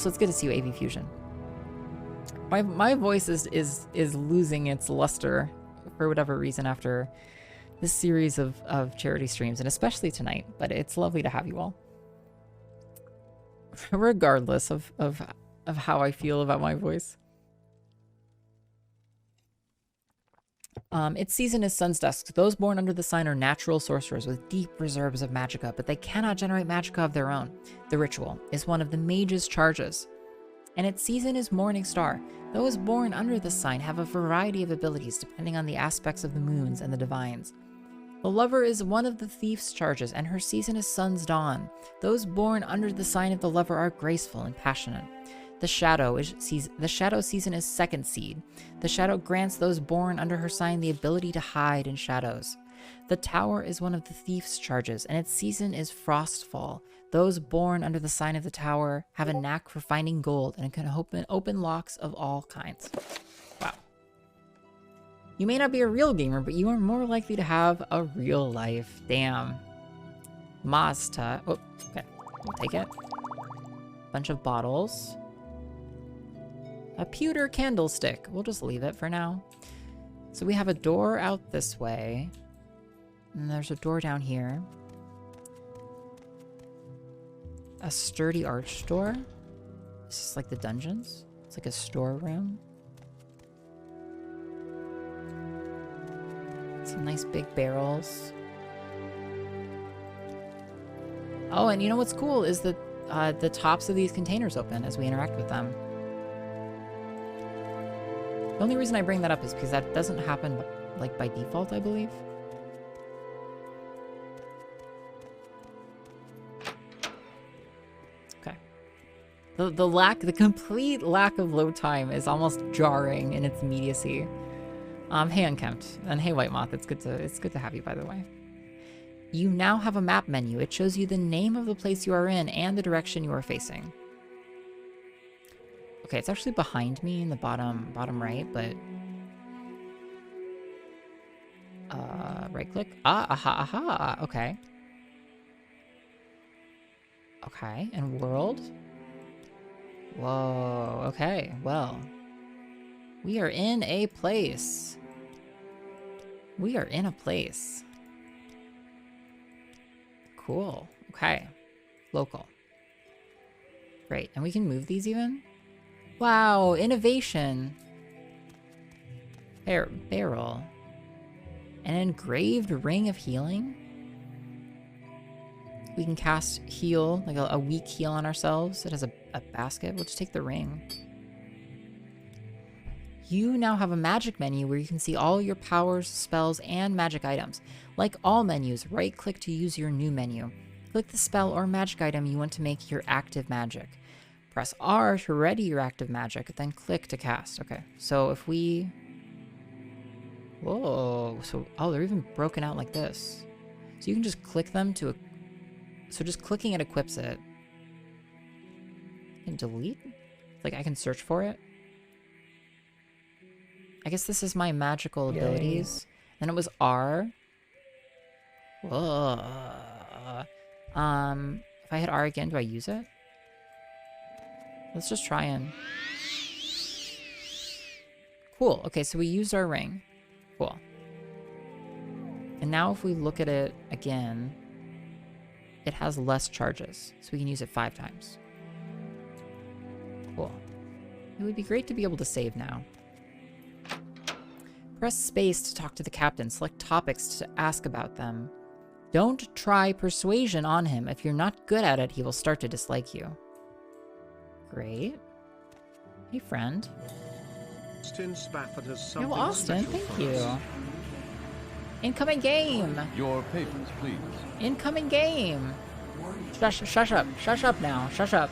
it's good to see you, AV Fusion. My voice is losing its luster for whatever reason after this series of charity streams, and especially tonight. But it's lovely to have you all, regardless of how I feel about my voice. Its season is Sun's dusk. Those born under the sign are natural sorcerers with deep reserves of magicka, but they cannot generate magicka of their own. The ritual is one of the mage's charges, and its season is Morning Star. Those born under this sign have a variety of abilities depending on the aspects of the moons and the divines. The lover is one of the thief's charges, and her season is Sun's Dawn. Those born under the sign of the lover are graceful and passionate. The shadow season is second seed. The shadow grants those born under her sign the ability to hide in shadows. The tower is one of the thief's charges, and its season is Frostfall. Those born under the sign of the tower have a knack for finding gold and can open locks of all kinds. Wow. You may not be a real gamer, but you are more likely to have a real life. Damn. Mazta. Oh, okay. We'll take it. Bunch of bottles. A pewter candlestick. We'll just leave it for now. So we have a door out this way. And there's a door down here. A sturdy arch door. This is like the dungeons. It's like a storeroom. Some nice big barrels. Oh, and you know what's cool is that the tops of these containers open as we interact with them. The only reason I bring that up is because that doesn't happen like by default, I believe. Okay. The complete lack of load time is almost jarring in its immediacy. Hey Unkempt, and hey White Moth, it's good to have you, by the way. You now have a map menu. It shows you the name of the place you are in and the direction you are facing. Okay, it's actually behind me in the bottom right, but right click. Aha. Okay. Okay, and world. Whoa, okay, well. We are in a place. We are in a place. Cool. Okay. Local. Great. And we can move these even? Wow, innovation. Barrel. An engraved ring of healing. We can cast heal, like a weak heal on ourselves. It has a basket. We'll just take the ring. You now have a magic menu where you can see all your powers, spells, and magic items. Like all menus, right-click to use your new menu. Click the spell or magic item you want to make your active magic. Press R to ready your active magic, then click to cast. Okay, so if we... Whoa, so... Oh, they're even broken out like this. So you can just click them to... So just clicking it equips it. And delete? Like I can search for it? I guess this is my magical abilities. Then it was R. Whoa. If I hit R again, do I use it? Let's just try and... Cool. Okay, so we used our ring. Cool. And now if we look at it again, it has less charges. So we can use it 5 times. Cool. It would be great to be able to save now. Press space to talk to the captain. Select topics to ask about them. Don't try persuasion on him. If you're not good at it, he will start to dislike you. Great. Hey, friend. Austin Spafford has Yo, something Austin, special thank for you. us. Incoming game. Your papers, please. Incoming game. Shush up. Shush up now. Shush up.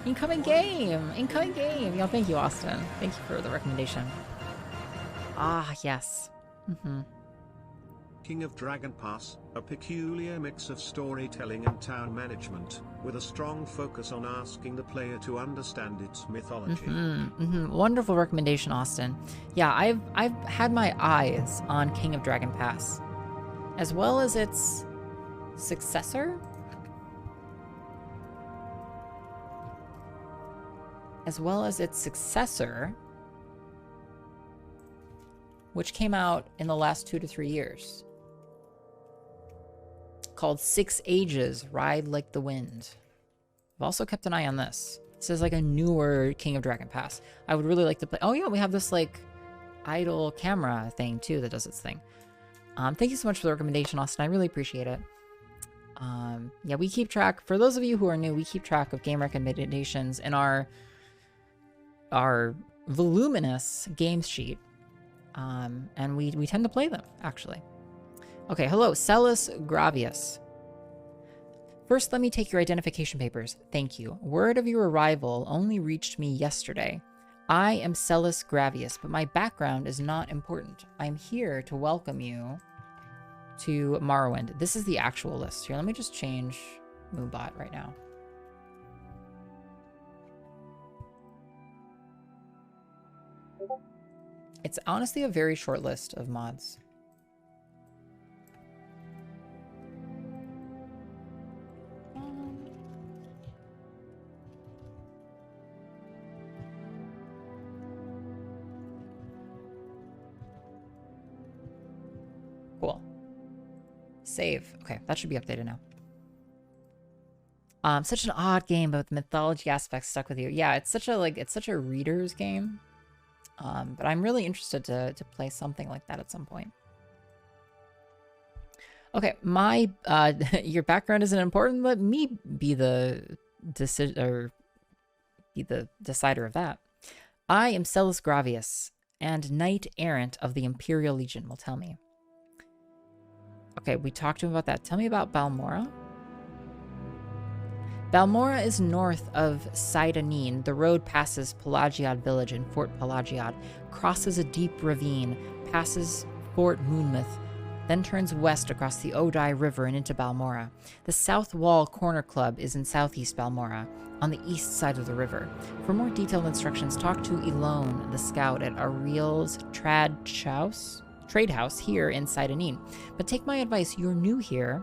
Incoming game. Incoming game. Yo, thank you, Austin. Thank you for the recommendation. Ah, yes. King of Dragon Pass, a peculiar mix of storytelling and town management, with a strong focus on asking the player to understand its mythology. Wonderful recommendation, Austin. Yeah, I've had my eyes on King of Dragon Pass, as well as its successor. Which came out in the last 2 to 3 years. Called 6 Ages, Ride Like the Wind. I've also kept an eye on this. This is like a newer King of Dragon Pass. I would really like to play. Oh yeah, we have this like idle camera thing too that does its thing. Thank you so much for the recommendation, Austin. I really appreciate it. Yeah, we keep track. For those of you who are new, we keep track of game recommendations in our voluminous games sheet. And we tend to play them, actually. Okay, hello, Celis Gravius. First, let me take your identification papers. Thank you. Word of your arrival only reached me yesterday. I am Celis Gravius, but my background is not important. I'm here to welcome you to Morrowind. This is the actual list. Here, let me just change Moonbot right now. It's honestly a very short list of mods. Cool. save. Okay, that should be updated now. Such an odd game, but the mythology aspect stuck with you. Yeah, it's such a reader's game. But I'm really interested to play something like that at some point. Okay, my your background isn't important. Let me be the decider of that. I am Celis Gravius, and Knight Errant of the Imperial Legion. Will tell me. Okay, we talked to him about that. Tell me about Balmora. Balmora is north of Seyda Neen. The road passes Pelagiad village and Fort Pelagiad, crosses a deep ravine, passes Fort Moonmouth, then turns west across the Odai River and into Balmora. The South Wall Corner Club is in southeast Balmora, on the east side of the river. For more detailed instructions, talk to Elone, the scout at Ariel's Trade House here in Seyda Neen. But take my advice, you're new here.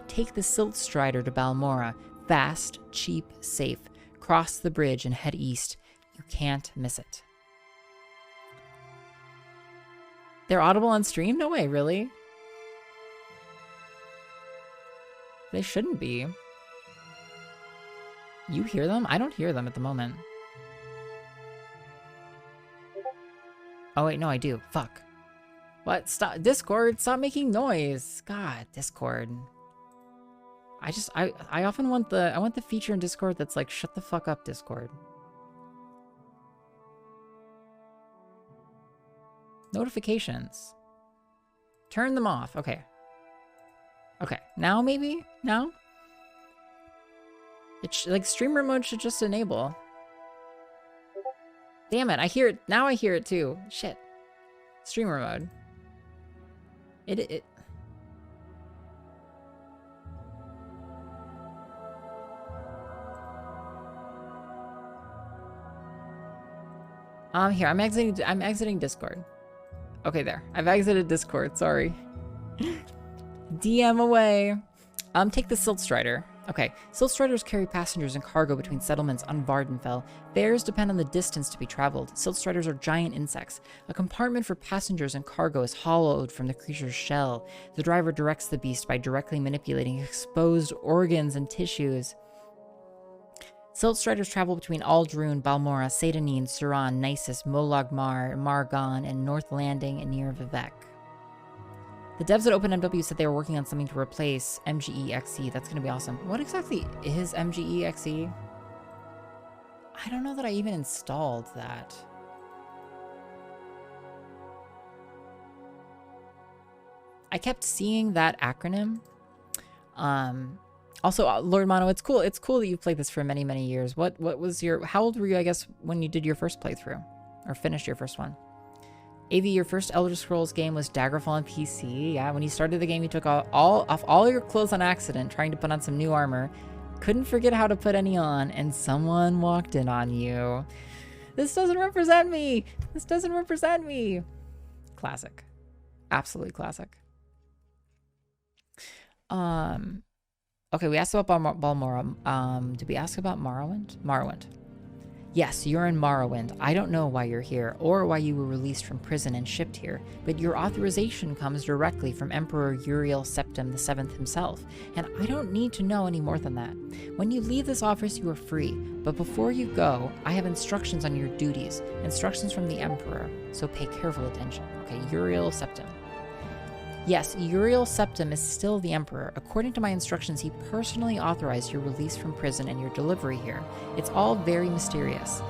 Take the Silt Strider to Balmora. Fast, cheap, safe. Cross the bridge and head east. You can't miss it. They're audible on stream? No way, really? They shouldn't be. You hear them? I don't hear them at the moment. Oh wait, no, I do. Fuck. What? Stop. Discord, stop making noise. God, Discord. I often want the feature in Discord that's like, shut the fuck up, Discord. Notifications. Turn them off. Okay. Okay. Now maybe? Now? Like streamer mode should just enable. Damn it, I hear it. Now I hear it too. Shit. Streamer mode. It here, I'm exiting Discord. Okay, there. I've exited Discord, sorry. DM away. Take the Silt Strider. Okay, Silt Striders carry passengers and cargo between settlements on Vardenfell. Fares depend on the distance to be traveled. Silt Striders are giant insects. A compartment for passengers and cargo is hollowed from the creature's shell. The driver directs the beast by directly manipulating exposed organs and tissues. Silt Striders travel between Aldrune, Balmora, Seyda Neen, Suran, Nisus, Molagmar, Margon, and North Landing and near Vivek. The devs at OpenMW said they were working on something to replace MGE-XE. That's going to be awesome. What exactly is MGE-XE? I don't know that I even installed that. I kept seeing that acronym. Also, Lord Mono, it's cool. It's cool that you've played this for many, many years. What was your... How old were you, I guess, when you did your first playthrough? Or finished your first one? AV, your first Elder Scrolls game was Daggerfall on PC. Yeah, when you started the game, you took off all your clothes on accident, trying to put on some new armor. Couldn't forget how to put any on, and someone walked in on you. This doesn't represent me! This doesn't represent me! Classic. Absolutely classic. Okay, we asked about Balmora. Did we ask about Morrowind? Morrowind. Yes, you're in Morrowind. I don't know why you're here, or why you were released from prison and shipped here, but your authorization comes directly from Emperor Uriel Septim VII himself, and I don't need to know any more than that. When you leave this office, you are free, but before you go, I have instructions on your duties, instructions from the Emperor, so pay careful attention. Okay, Uriel Septim. Yes, Uriel Septim is still the Emperor. According to my instructions, he personally authorized your release from prison and your delivery here. It's all very mysterious.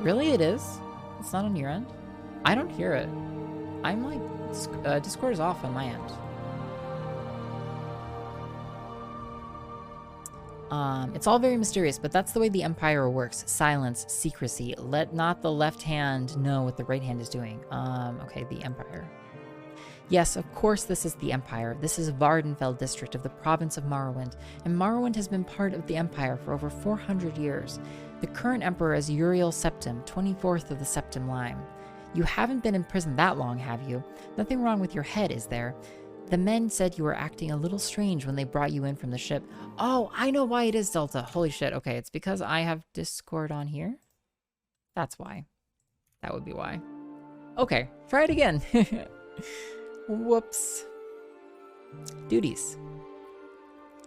Really, it is? It's not on your end? I don't hear it. I'm like, Discord is off on my end. It's all very mysterious, but that's the way the Empire works. Silence, secrecy. Let not the left hand know what the right hand is doing. Okay, the Empire. Yes, of course this is the Empire. This is Vardenfell district of the province of Morrowind, and Morrowind has been part of the Empire for over 400 years. The current Emperor is Uriel Septim, 24th of the Septim line. You haven't been in prison that long, have you? Nothing wrong with your head, is there? The men said you were acting a little strange when they brought you in from the ship. Oh, I know why it is, Delta. Holy shit. Okay, it's because I have Discord on here. That's why. That would be why. Okay, try it again. Whoops. Duties.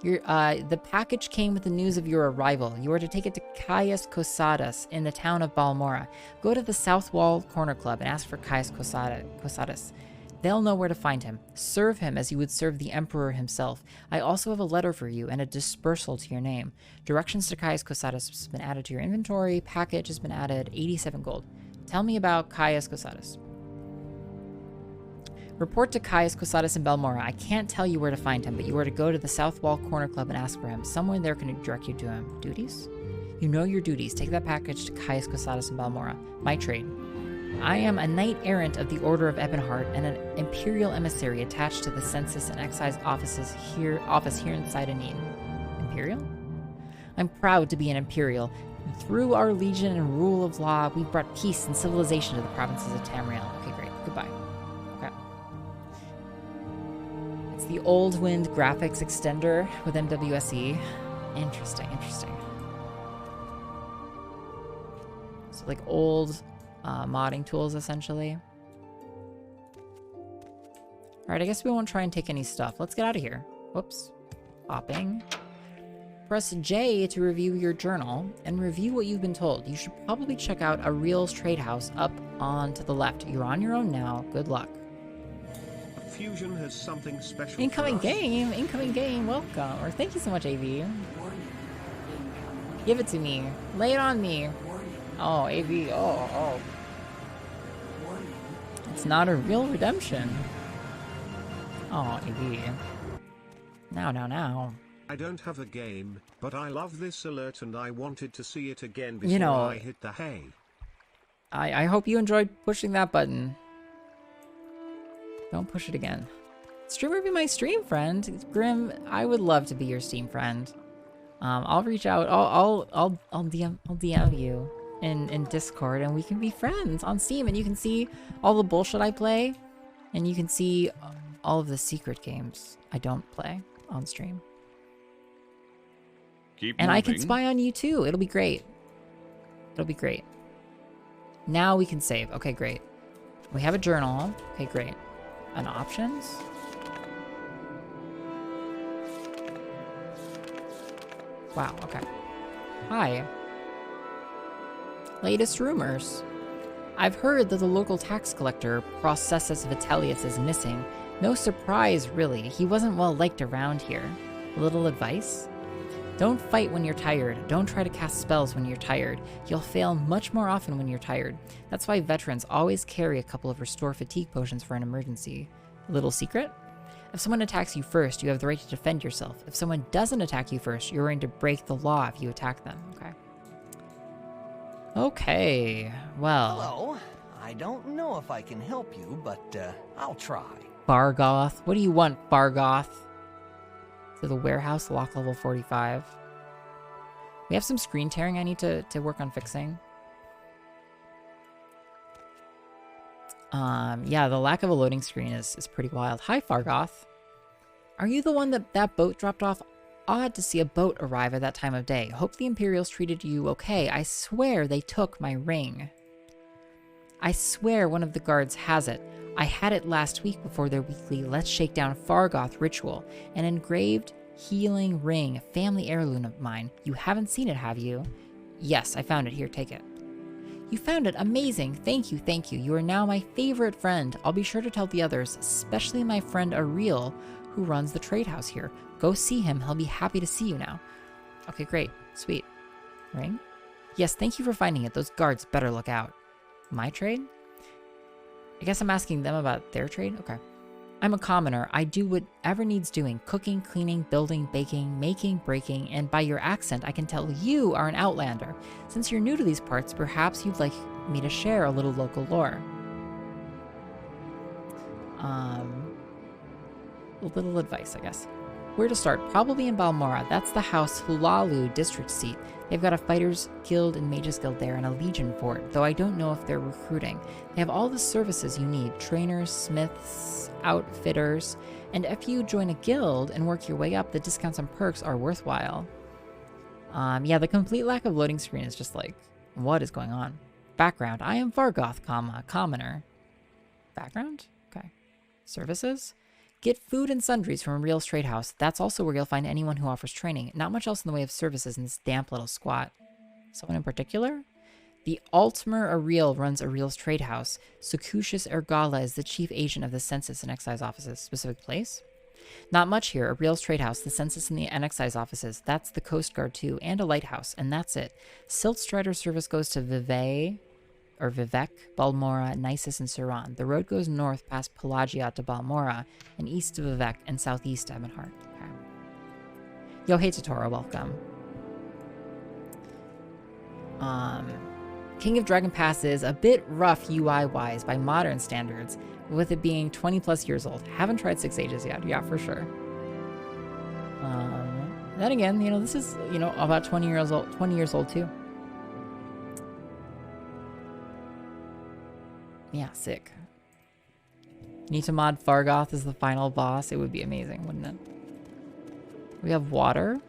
The package came with the news of your arrival. You are to take it to Caius Cosadas in the town of Balmora. Go to the South Wall Corner Club and ask for Caius Cosadas. They'll know where to find him. Serve him as you would serve the Emperor himself. I also have a letter for you and a dispersal to your name. Directions to Caius Cosadas has been added to your inventory. Package has been added. 87 gold. Tell me about Caius Cosadas. Report to Caius Cosadas in Balmora. I can't tell you where to find him, but you are to go to the South Wall Corner Club and ask for him. Someone there can direct you to him. Duties? You know your duties. Take that package to Caius Cosadas in Balmora. My trade. I am a knight-errant of the Order of Ebonheart and an imperial emissary attached to the Census and Excise office here in Seyda Neen. Imperial? I'm proud to be an imperial. Through our legion and rule of law, we've brought peace and civilization to the provinces of Tamriel. Okay, great. Goodbye. Okay. It's the Old Wind graphics extender with MWSE. Interesting. So like old modding tools, essentially. Alright, I guess we won't try and take any stuff. Let's get out of here. Whoops. Hopping. Press J to review your journal and review what you've been told. You should probably check out Ariel's trade house up on to the left. You're on your own now. Good luck. Fusion has something special. Incoming game. Welcome. Or thank you so much, AV. Give it to me. Lay it on me. Oh, AV. Oh. It's not a real redemption. Oh, AV. Now. I don't have a game, but I love this alert and I wanted to see it again before I hit the hay. I hope you enjoyed pushing that button. Don't push it again. Streamer be my stream friend. Grim, I would love to be your Steam friend. I'll reach out. I'll DM you in Discord and we can be friends on Steam and you can see all the bullshit I play and you can see all of the secret games I don't play on stream. And I can spy on you too. It'll be great. Now we can save. Okay, great. We have a journal. Okay, great. And options? Wow, okay. Hi. Latest rumors. I've heard that the local tax collector, Processus Vitellius, is missing. No surprise, really. He wasn't well liked around here. A little advice? Don't fight when you're tired. Don't try to cast spells when you're tired. You'll fail much more often when you're tired. That's why veterans always carry a couple of restore fatigue potions for an emergency. Little secret? If someone attacks you first, you have the right to defend yourself. If someone doesn't attack you first, you're going to break the law if you attack them. Okay, well... Hello. I don't know if I can help you, but I'll try. Bargoth? What do you want, Bargoth? To the warehouse, lock level 45. We have some screen tearing I need to work on fixing. Yeah, the lack of a loading screen is pretty wild. Hi, Fargoth. Are you the one that boat dropped off? Odd to see a boat arrive at that time of day. Hope the Imperials treated you okay. I swear they took my ring. I swear one of the guards has it. I had it last week before their weekly Let's Shake Down Fargoth ritual. An engraved healing ring, a family heirloom of mine. You haven't seen it, have you? Yes, I found it. Here, take it. You found it. Amazing. Thank you, thank you. You are now my favorite friend. I'll be sure to tell the others, especially my friend Ariel, who runs the trade house here. Go see him. He'll be happy to see you now. Okay, great. Sweet. Ring? Yes, thank you for finding it. Those guards better look out. My trade? I guess I'm asking them about their trade? Okay. I'm a commoner. I do whatever needs doing. Cooking, cleaning, building, baking, making, breaking, and by your accent, I can tell you are an outlander. Since you're new to these parts, perhaps you'd like me to share a little local lore. A little advice, I guess. Where to start? Probably in Balmora. That's the House Hulalu district seat. They've got a Fighters Guild and Mages Guild there and a Legion fort, though I don't know if they're recruiting. They have all the services you need. Trainers, smiths, outfitters, and if you join a guild and work your way up, the discounts and perks are worthwhile. Yeah, the complete lack of loading screen is just like, what is going on? Background. I am Vargoth, commoner. Background? Okay. Services? Get food and sundries from a Real's trade house. That's also where you'll find anyone who offers training. Not much else in the way of services in this damp little squat. Someone in particular? The Altmer Ariel runs Ariel's trade house. Sucucius Ergala is the chief agent of the census and excise offices. Specific place? Not much here. Ariel's trade house, the census and the excise offices. That's the Coast Guard too, and a lighthouse, and that's it. Siltstrider service goes to Vivek, Balmora, Nisus, and Suran. The road goes north past Pelagia to Balmora, and east to Vivek, and southeast to Ebonheart. Okay. Yo, hey Totoro, welcome. King of Dragon Pass is a bit rough UI-wise by modern standards, with it being 20 plus years old. Haven't tried 6 Ages yet, yeah, for sure. Then again, you know, this is, you know, about 20 years old too. Yeah, sick. Need to mod Fargoth as the final boss. It would be amazing, wouldn't it? We have water.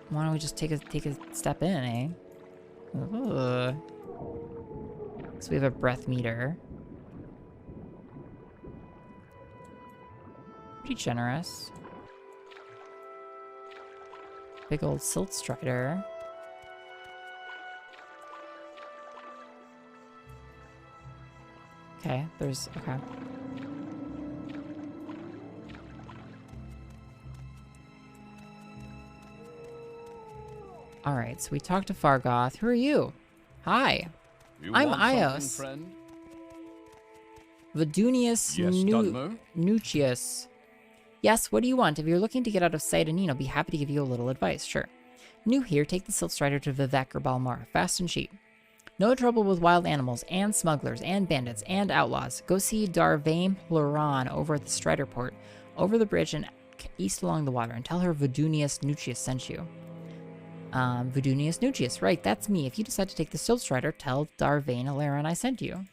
Why don't we just take a step in, eh? Ugh. So we have a breath meter. Pretty generous. Big old silt strider. Okay, okay. Alright, so we talked to Fargoth. Who are you? Hi. I'm iios. Vidunius Nucius. Yes, what do you want? If you're looking to get out of Seyda Neen, I'll be happy to give you a little advice. Sure. New here, take the Silt Strider to Vivek or Balmora. Fast and cheap. No trouble with wild animals, and smugglers, and bandits, and outlaws. Go see Darvaim Loran over at the Strider Port, over the bridge and east along the water, and tell her Vidunius Nucius sent you. Vidunius Nucius, right, that's me. If you decide to take the Silt Strider, tell Darvain Loran I sent you.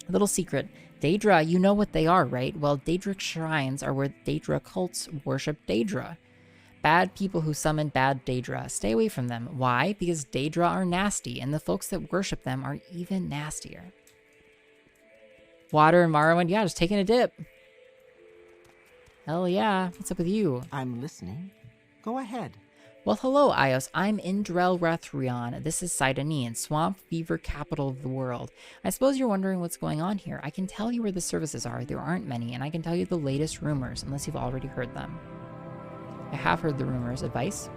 Little secret. Daedra, you know what they are, right? Well, Daedric shrines are where Daedra cults worship Daedra. Bad people who summon bad Daedra. Stay away from them. Why? Because Daedra are nasty, and the folks that worship them are even nastier. Water and Morrowind, yeah, just taking a dip. Hell yeah. What's up with you? I'm listening. Go ahead. Well, hello, iios. I'm Indrel Rathrion. This is Seyda Neen, swamp fever capital of the world. I suppose you're wondering what's going on here. I can tell you where the services are. There aren't many, and I can tell you the latest rumors, unless you've already heard them. I have heard the rumors. Advice?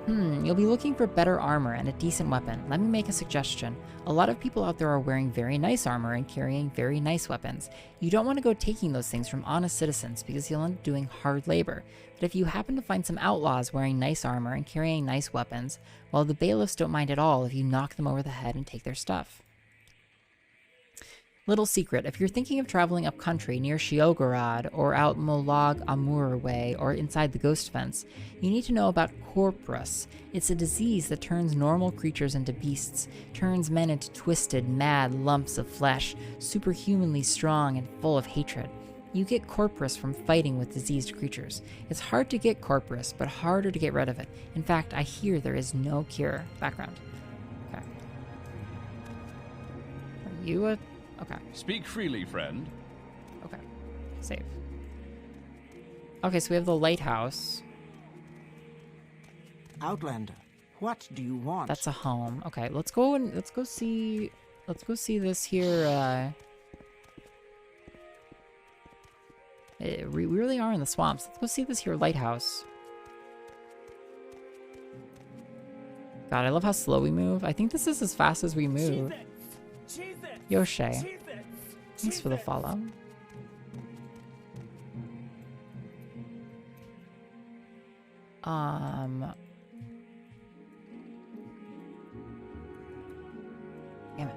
You'll be looking for better armor and a decent weapon. Let me make a suggestion. A lot of people out there are wearing very nice armor and carrying very nice weapons. You don't want to go taking those things from honest citizens because you'll end up doing hard labor. But if you happen to find some outlaws wearing nice armor and carrying nice weapons, well, the bailiffs don't mind at all if you knock them over the head and take their stuff. Little secret, if you're thinking of traveling up country near Sheogorod or out Molag Amur way or inside the Ghost Fence, you need to know about Corprus. It's a disease that turns normal creatures into beasts, turns men into twisted, mad lumps of flesh, superhumanly strong and full of hatred. You get Corprus from fighting with diseased creatures. It's hard to get Corprus, but harder to get rid of it. In fact, I hear there is no cure. Background. Okay. Are you a... Okay. Speak freely, friend. Okay. Save. Okay, so we have the lighthouse. Outlander, what do you want? That's a home. Okay, let's go see this here, we really are in the swamps. Let's go see this here lighthouse. God, I love how slow we move. I think this is as fast as we move. Yoshe, thanks for the follow. Damn it. Okay,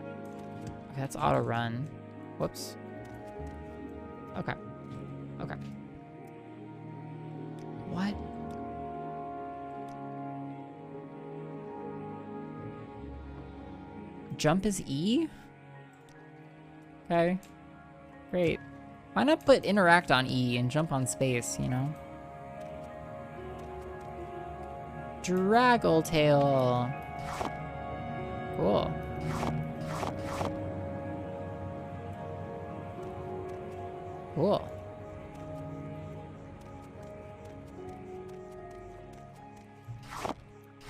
that's auto run. Whoops. Okay. Okay. What? Jump is E? Okay. Great. Why not put interact on E and jump on space, you know? Draggletail. Cool. Cool.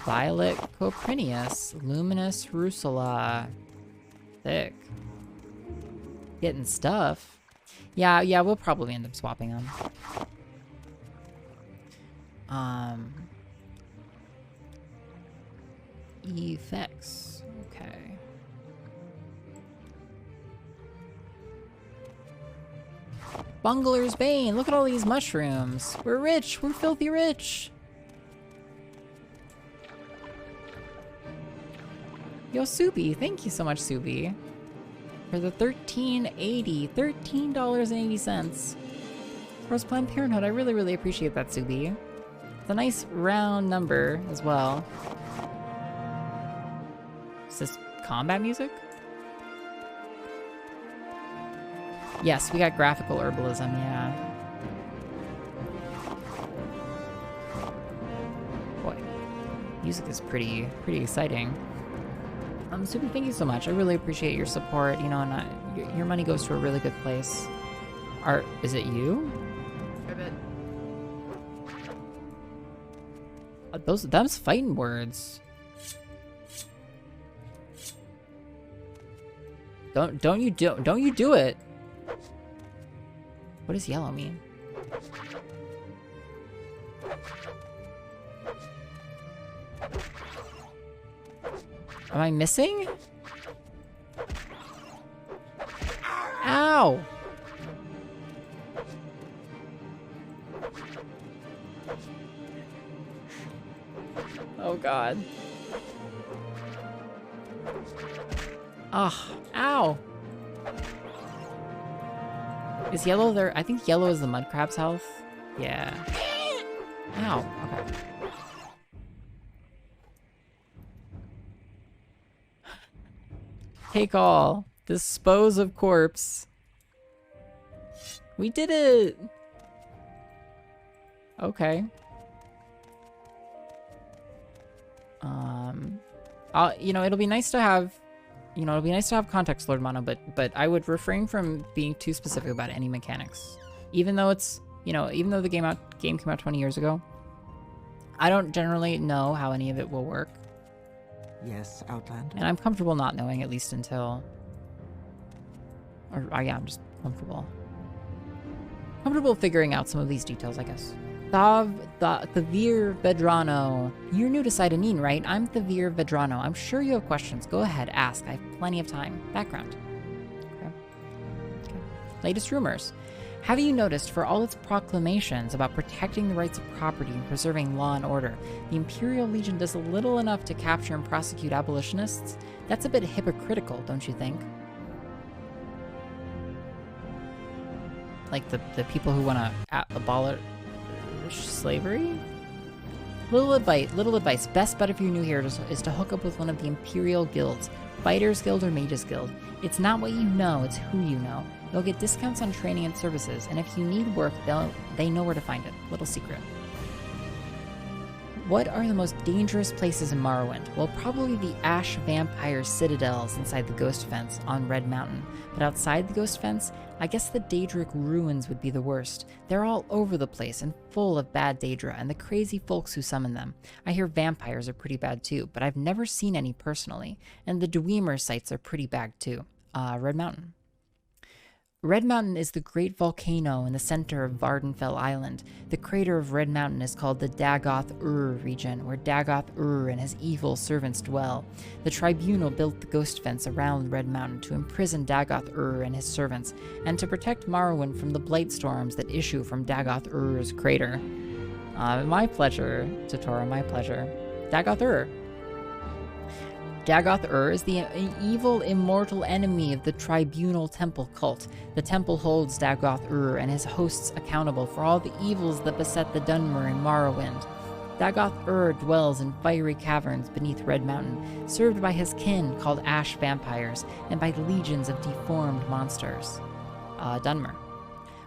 Violet Coprinius, Luminous Rusula. Thick. Getting stuff. Yeah, we'll probably end up swapping them. Effects. Okay. Bungler's Bane. Look at all these mushrooms. We're rich. We're filthy rich. Yo, Subi. Thank you so much, Subi. For the $13.80. $13.80. For Planned Parenthood. I really, really appreciate that, Subi. It's a nice round number as well. Is this combat music? Yes, we got graphical herbalism, yeah. Boy, music is pretty exciting. Subi, thank you so much. I really appreciate your support, you know, and your money goes to a really good place. Is it you? Them's fighting words. Don't you do it. What does yellow mean? Am I missing? Ow! Oh god. Ah, ow! Is yellow there? I think yellow is the mud crab's health. Yeah. Ow, okay. Take all. Dispose of corpse. We did it! Okay. You know, it'll be nice to have, context, Lord Mono, but I would refrain from being too specific about any mechanics. Even though it's, even though the game came out 20 years ago, I don't generally know how any of it will work. Yes, Outlander. And I'm comfortable not knowing, at least until... I'm just comfortable. Comfortable figuring out some of these details, I guess. Thavir Vedrano. You're new to Seyda Neen, right? I'm Thavir Vedrano. I'm sure you have questions. Go ahead, ask. I have plenty of time. Background. Okay. Latest rumors. Have you noticed, for all its proclamations about protecting the rights of property and preserving law and order, the Imperial Legion does little enough to capture and prosecute abolitionists? That's a bit hypocritical, don't you think? Like the people who want to abolish slavery? Little advice. Best bet if you're new here is to hook up with one of the Imperial guilds. Fighters Guild or Mages Guild. It's not what you know, it's who you know. You'll get discounts on training and services, and if you need work, they know where to find it. Little secret. What are the most dangerous places in Morrowind? Well, probably the Ash Vampire Citadels inside the Ghost Fence on Red Mountain. But outside the Ghost Fence, I guess the Daedric Ruins would be the worst. They're all over the place and full of bad Daedra and the crazy folks who summon them. I hear vampires are pretty bad too, but I've never seen any personally. And the Dwemer sites are pretty bad too. Red Mountain. Red Mountain is the great volcano in the center of Vardenfell Island. The crater of Red Mountain is called the Dagoth-Ur region, where Dagoth-Ur and his evil servants dwell. The Tribunal built the Ghost Fence around Red Mountain to imprison Dagoth-Ur and his servants, and to protect Morrowind from the blight storms that issue from Dagoth-Ur's crater. My pleasure, Totoro, my pleasure. Dagoth-Ur. Dagoth-Ur is the evil, immortal enemy of the Tribunal Temple cult. The temple holds Dagoth-Ur and his hosts accountable for all the evils that beset the Dunmer in Morrowind. Dagoth-Ur dwells in fiery caverns beneath Red Mountain, served by his kin called Ash Vampires, and by legions of deformed monsters. Dunmer.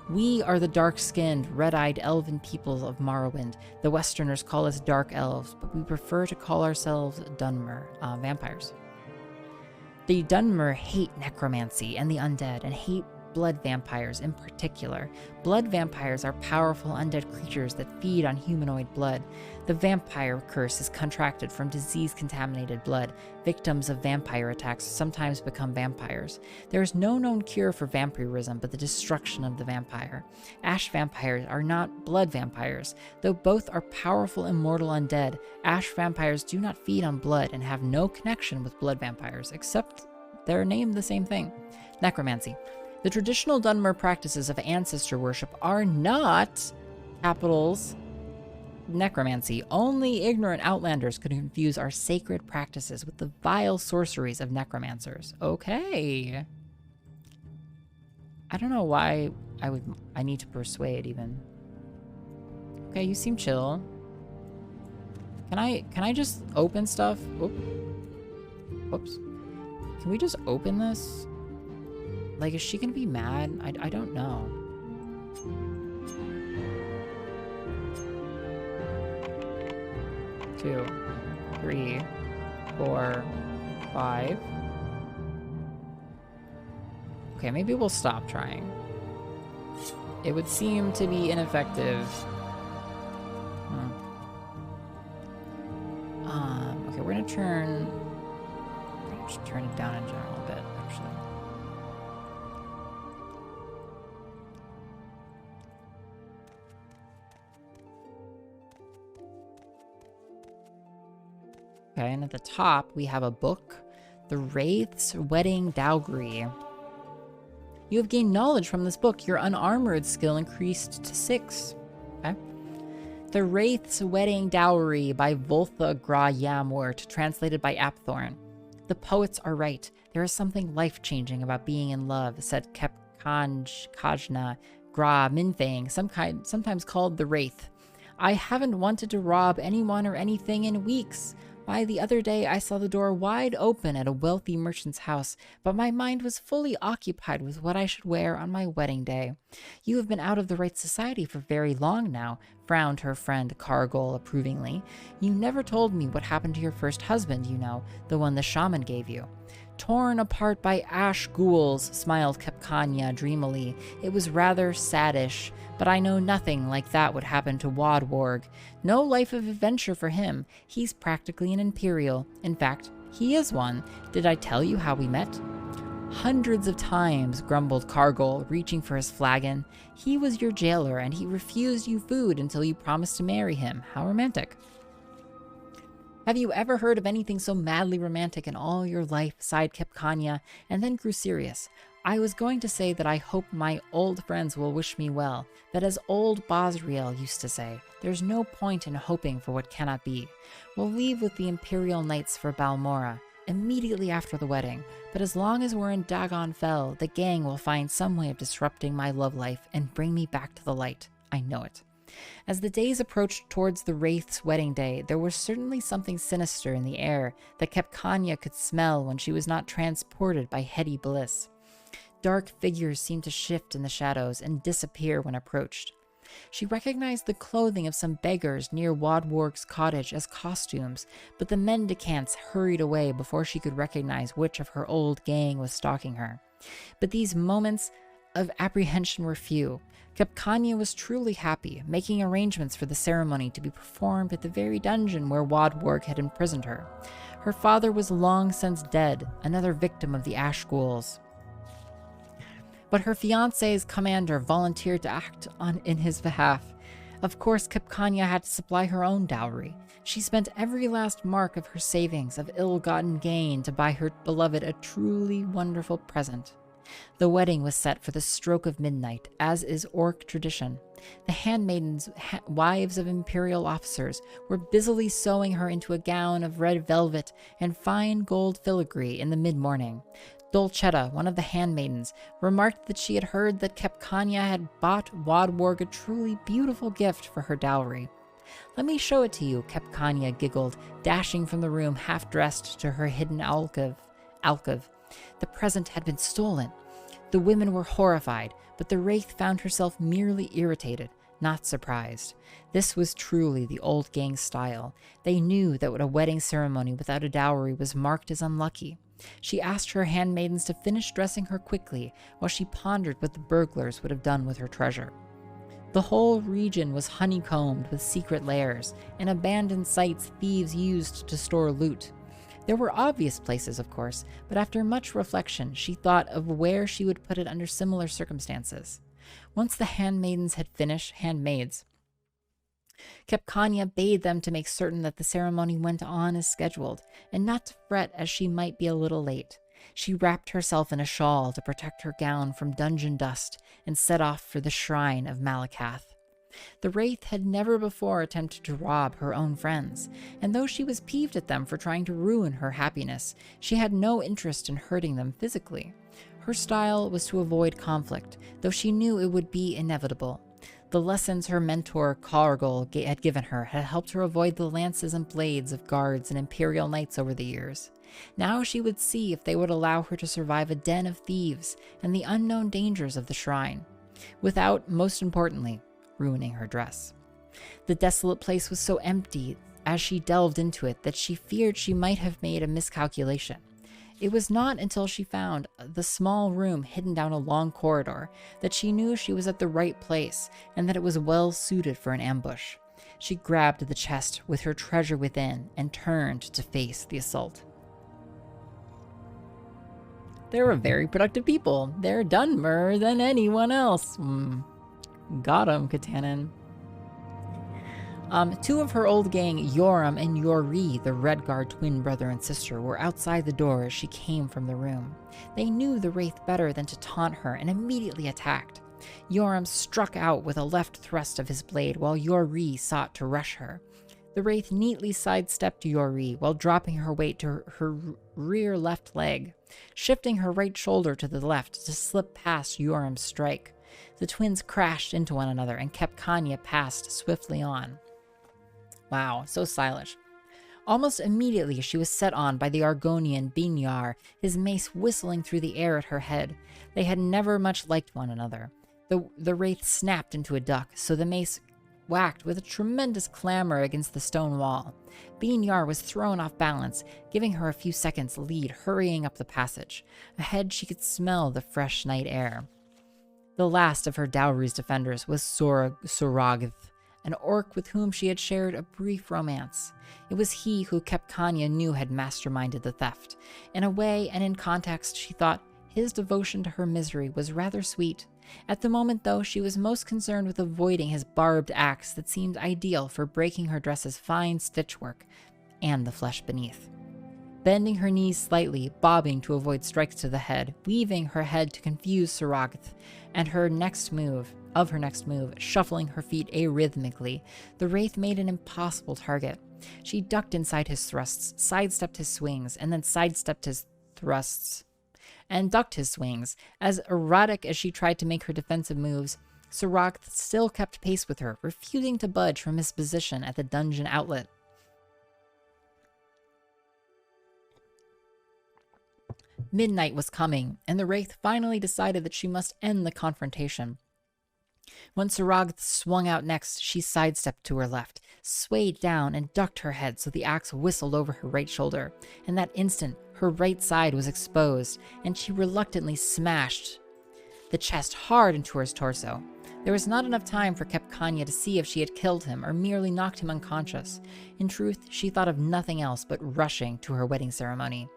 We are the dark-skinned, red-eyed elven peoples of Morrowind. The Westerners call us Dark Elves, but we prefer to call ourselves Dunmer, vampires. The Dunmer hate necromancy and the undead, and hate blood vampires in particular. Blood vampires are powerful undead creatures that feed on humanoid blood. The vampire curse is contracted from disease-contaminated blood. Victims of vampire attacks sometimes become vampires. There is no known cure for vampirism but the destruction of the vampire. Ash vampires are not blood vampires. Though both are powerful immortal undead, ash vampires do not feed on blood and have no connection with blood vampires, except they're named the same thing. Necromancy. The traditional Dunmer practices of ancestor worship are not, capitals, necromancy. Only ignorant outlanders could confuse our sacred practices with the vile sorceries of necromancers. Okay. I don't know why I need to persuade even. Okay, you seem chill. Can I just open stuff? Whoops. Can we just open this? Like, is she gonna be mad? I don't know. 2, 3, 4, 5. Okay, maybe we'll stop trying. It would seem to be ineffective. Okay, we're gonna just turn it down in general a bit, actually. Okay, and at the top, we have a book, The Wraith's Wedding Dowry. You have gained knowledge from this book. Your unarmored skill increased to 6. Okay. The Wraith's Wedding Dowry by Voltha Gra Yamwort, translated by Apthorn. The poets are right. There is something life-changing about being in love, said Kajna Gra Minthang, sometimes called the Wraith. I haven't wanted to rob anyone or anything in weeks. Why, the other day I saw the door wide open at a wealthy merchant's house, but my mind was fully occupied with what I should wear on my wedding day. You have been out of the right society for very long now, frowned her friend Cargol approvingly. You never told me what happened to your first husband, you know, the one the shaman gave you. Torn apart by ash ghouls, smiled Kepkania dreamily. It was rather saddish, but I know nothing like that would happen to Wadwarg. No life of adventure for him. He's practically an Imperial. In fact, he is one. Did I tell you how we met? Hundreds of times, grumbled Cargol, reaching for his flagon. He was your jailer, and he refused you food until you promised to marry him. How romantic. Have you ever heard of anything so madly romantic in all your life? Sighed Kepkania, and then grew serious. I was going to say that I hope my old friends will wish me well, that as old Bosriel used to say, there's no point in hoping for what cannot be. We'll leave with the Imperial Knights for Balmora, immediately after the wedding, but as long as we're in Dagon Fell, the gang will find some way of disrupting my love life and bring me back to the light. I know it. As the days approached towards the Wraith's wedding day, there was certainly something sinister in the air that Kepkania could smell when she was not transported by heady bliss. Dark figures seemed to shift in the shadows and disappear when approached. She recognized the clothing of some beggars near Wadwarg's cottage as costumes, but the mendicants hurried away before she could recognize which of her old gang was stalking her. But these moments of apprehension were few. Kepkania was truly happy, making arrangements for the ceremony to be performed at the very dungeon where Wadwarg had imprisoned her. Her father was long since dead, another victim of the Ash Ghouls. But her fiancé's commander volunteered to act in his behalf. Of course, Kepkania had to supply her own dowry. She spent every last mark of her savings of ill-gotten gain to buy her beloved a truly wonderful present. The wedding was set for the stroke of midnight, as is Orc tradition. The handmaidens, wives of imperial officers, were busily sewing her into a gown of red velvet and fine gold filigree in the mid-morning. Dolcetta, one of the handmaidens, remarked that she had heard that Kepkania had bought Wadwarg a truly beautiful gift for her dowry. Let me show it to you, Kepkania giggled, dashing from the room half-dressed to her hidden alcove. The present had been stolen. The women were horrified, but the Wraith found herself merely irritated, not surprised. This was truly the old gang's style. They knew that a wedding ceremony without a dowry was marked as unlucky. She asked her handmaidens to finish dressing her quickly while she pondered what the burglars would have done with her treasure. The whole region was honeycombed with secret lairs and abandoned sites thieves used to store loot. There were obvious places, of course, but after much reflection, she thought of where she would put it under similar circumstances. Once the handmaids kept Kanya bade them to make certain that the ceremony went on as scheduled, and not to fret as she might be a little late. She wrapped herself in a shawl to protect her gown from dungeon dust and set off for the shrine of Malakath. The Wraith had never before attempted to rob her own friends, and though she was peeved at them for trying to ruin her happiness, she had no interest in hurting them physically. Her style was to avoid conflict, though she knew it would be inevitable. The lessons her mentor, Cargill, had given her had helped her avoid the lances and blades of guards and Imperial Knights over the years. Now she would see if they would allow her to survive a den of thieves and the unknown dangers of the shrine, without, most importantly, ruining her dress. The desolate place was so empty as she delved into it that she feared she might have made a miscalculation. It was not until she found the small room hidden down a long corridor that she knew she was at the right place and that it was well suited for an ambush. She grabbed the chest with her treasure within and turned to face the assault. They were very productive people. They're dumber than anyone else. Got him, Katanin. Two of her old gang, Yoram and Yori, the Redguard twin brother and sister, were outside the door as she came from the room. They knew the Wraith better than to taunt her and immediately attacked. Yoram struck out with a left thrust of his blade while Yori sought to rush her. The Wraith neatly sidestepped Yori while dropping her weight to her rear left leg, shifting her right shoulder to the left to slip past Yoram's strike. The twins crashed into one another and kept Kanya passed swiftly on. Wow, so stylish. Almost immediately, she was set on by the Argonian Binyar, his mace whistling through the air at her head. They had never much liked one another. The Wraith snapped into a duck, so the mace whacked with a tremendous clamor against the stone wall. Binyar was thrown off balance, giving her a few seconds lead, hurrying up the passage. Ahead, she could smell the fresh night air. The last of her dowry's defenders was Soragth, an orc with whom she had shared a brief romance. It was he who Kanya knew had masterminded the theft. In a way and in context, she thought his devotion to her misery was rather sweet. At the moment, though, she was most concerned with avoiding his barbed axe that seemed ideal for breaking her dress's fine stitchwork and the flesh beneath. Bending her knees slightly, bobbing to avoid strikes to the head, weaving her head to confuse Soragth, and her next move, shuffling her feet arrhythmically, the Wraith made an impossible target. She ducked inside his thrusts, sidestepped his swings, and then sidestepped his thrusts, and ducked his swings. As erratic as she tried to make her defensive moves, Soragth still kept pace with her, refusing to budge from his position at the dungeon outlet. Midnight was coming, and the Wraith finally decided that she must end the confrontation. When Soragth swung out next, she sidestepped to her left, swayed down, and ducked her head so the axe whistled over her right shoulder. In that instant, her right side was exposed, and she reluctantly smashed the chest hard into his torso. There was not enough time for Kanya to see if she had killed him or merely knocked him unconscious. In truth, she thought of nothing else but rushing to her wedding ceremony.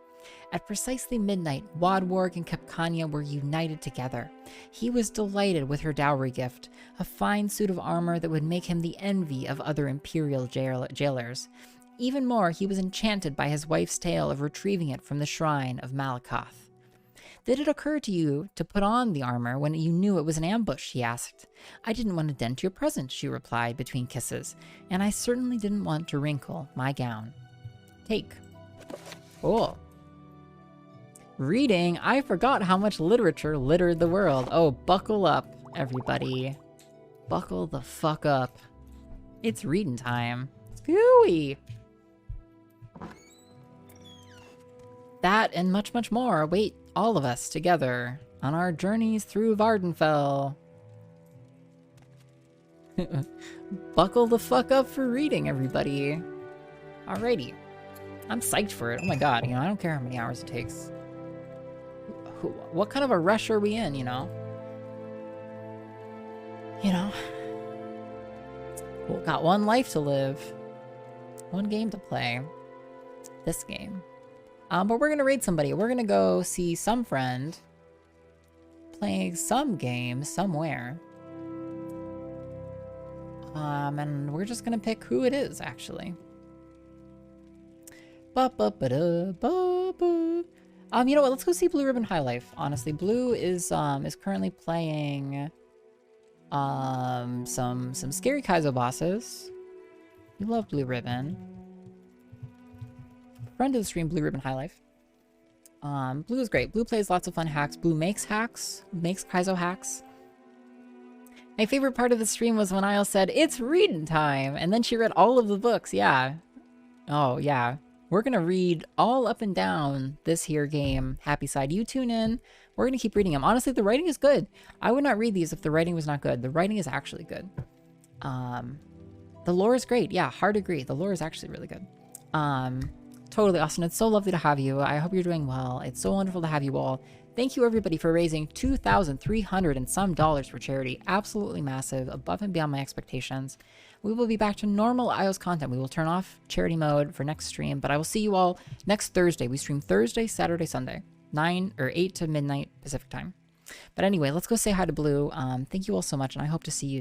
At precisely midnight, Wadwarg and Kanya were united together. He was delighted with her dowry gift, a fine suit of armor that would make him the envy of other Imperial jailers. Even more, he was enchanted by his wife's tale of retrieving it from the shrine of Malakath. Did it occur to you to put on the armor when you knew it was an ambush? He asked. I didn't want to dent your present, she replied between kisses, and I certainly didn't want to wrinkle my gown. Take. Cool. Reading, I forgot how much literature littered the world. Oh, buckle up, everybody. Buckle the fuck up. It's reading time. Gooey. That and much, much more await all of us together on our journeys through Vardenfell. Buckle the fuck up for reading, everybody. Alrighty. I'm psyched for it. Oh my god, you know, I don't care how many hours it takes. What kind of a rush are we in, you know? You know? Well, got one life to live. One game to play. This game. But we're gonna raid somebody. We're gonna go see some friend playing some game somewhere. And we're just gonna pick who it is, actually. You know what? Let's go see Blue Ribbon High Life. Honestly, Blue is currently playing some scary Kaizo bosses. We love Blue Ribbon. Friend of the stream, Blue Ribbon High Life. Blue is great. Blue plays lots of fun hacks. Blue makes hacks, makes Kaizo hacks. My favorite part of the stream was when Isle said, "It's reading time," and then she read all of the books. Yeah. Oh, yeah. We're gonna read all up and down this here game. Happy side. You tune in. We're gonna keep reading them. Honestly, the writing is good. I would not read these if the writing was not good. The writing is actually good. The lore is great. Yeah, hard agree. The lore is actually really good. Totally, Austin. It's so lovely to have you. I hope you're doing well. It's so wonderful to have you all. Thank you, everybody, for raising $2,300 and some for charity. Absolutely massive, above and beyond my expectations. We will be back to normal iOS content. We will turn off charity mode for next stream, but I will see you all next Thursday. We stream Thursday, Saturday, Sunday, 9 or 8 to midnight Pacific time. But anyway, let's go say hi to Blue. Thank you all so much, and I hope to see you next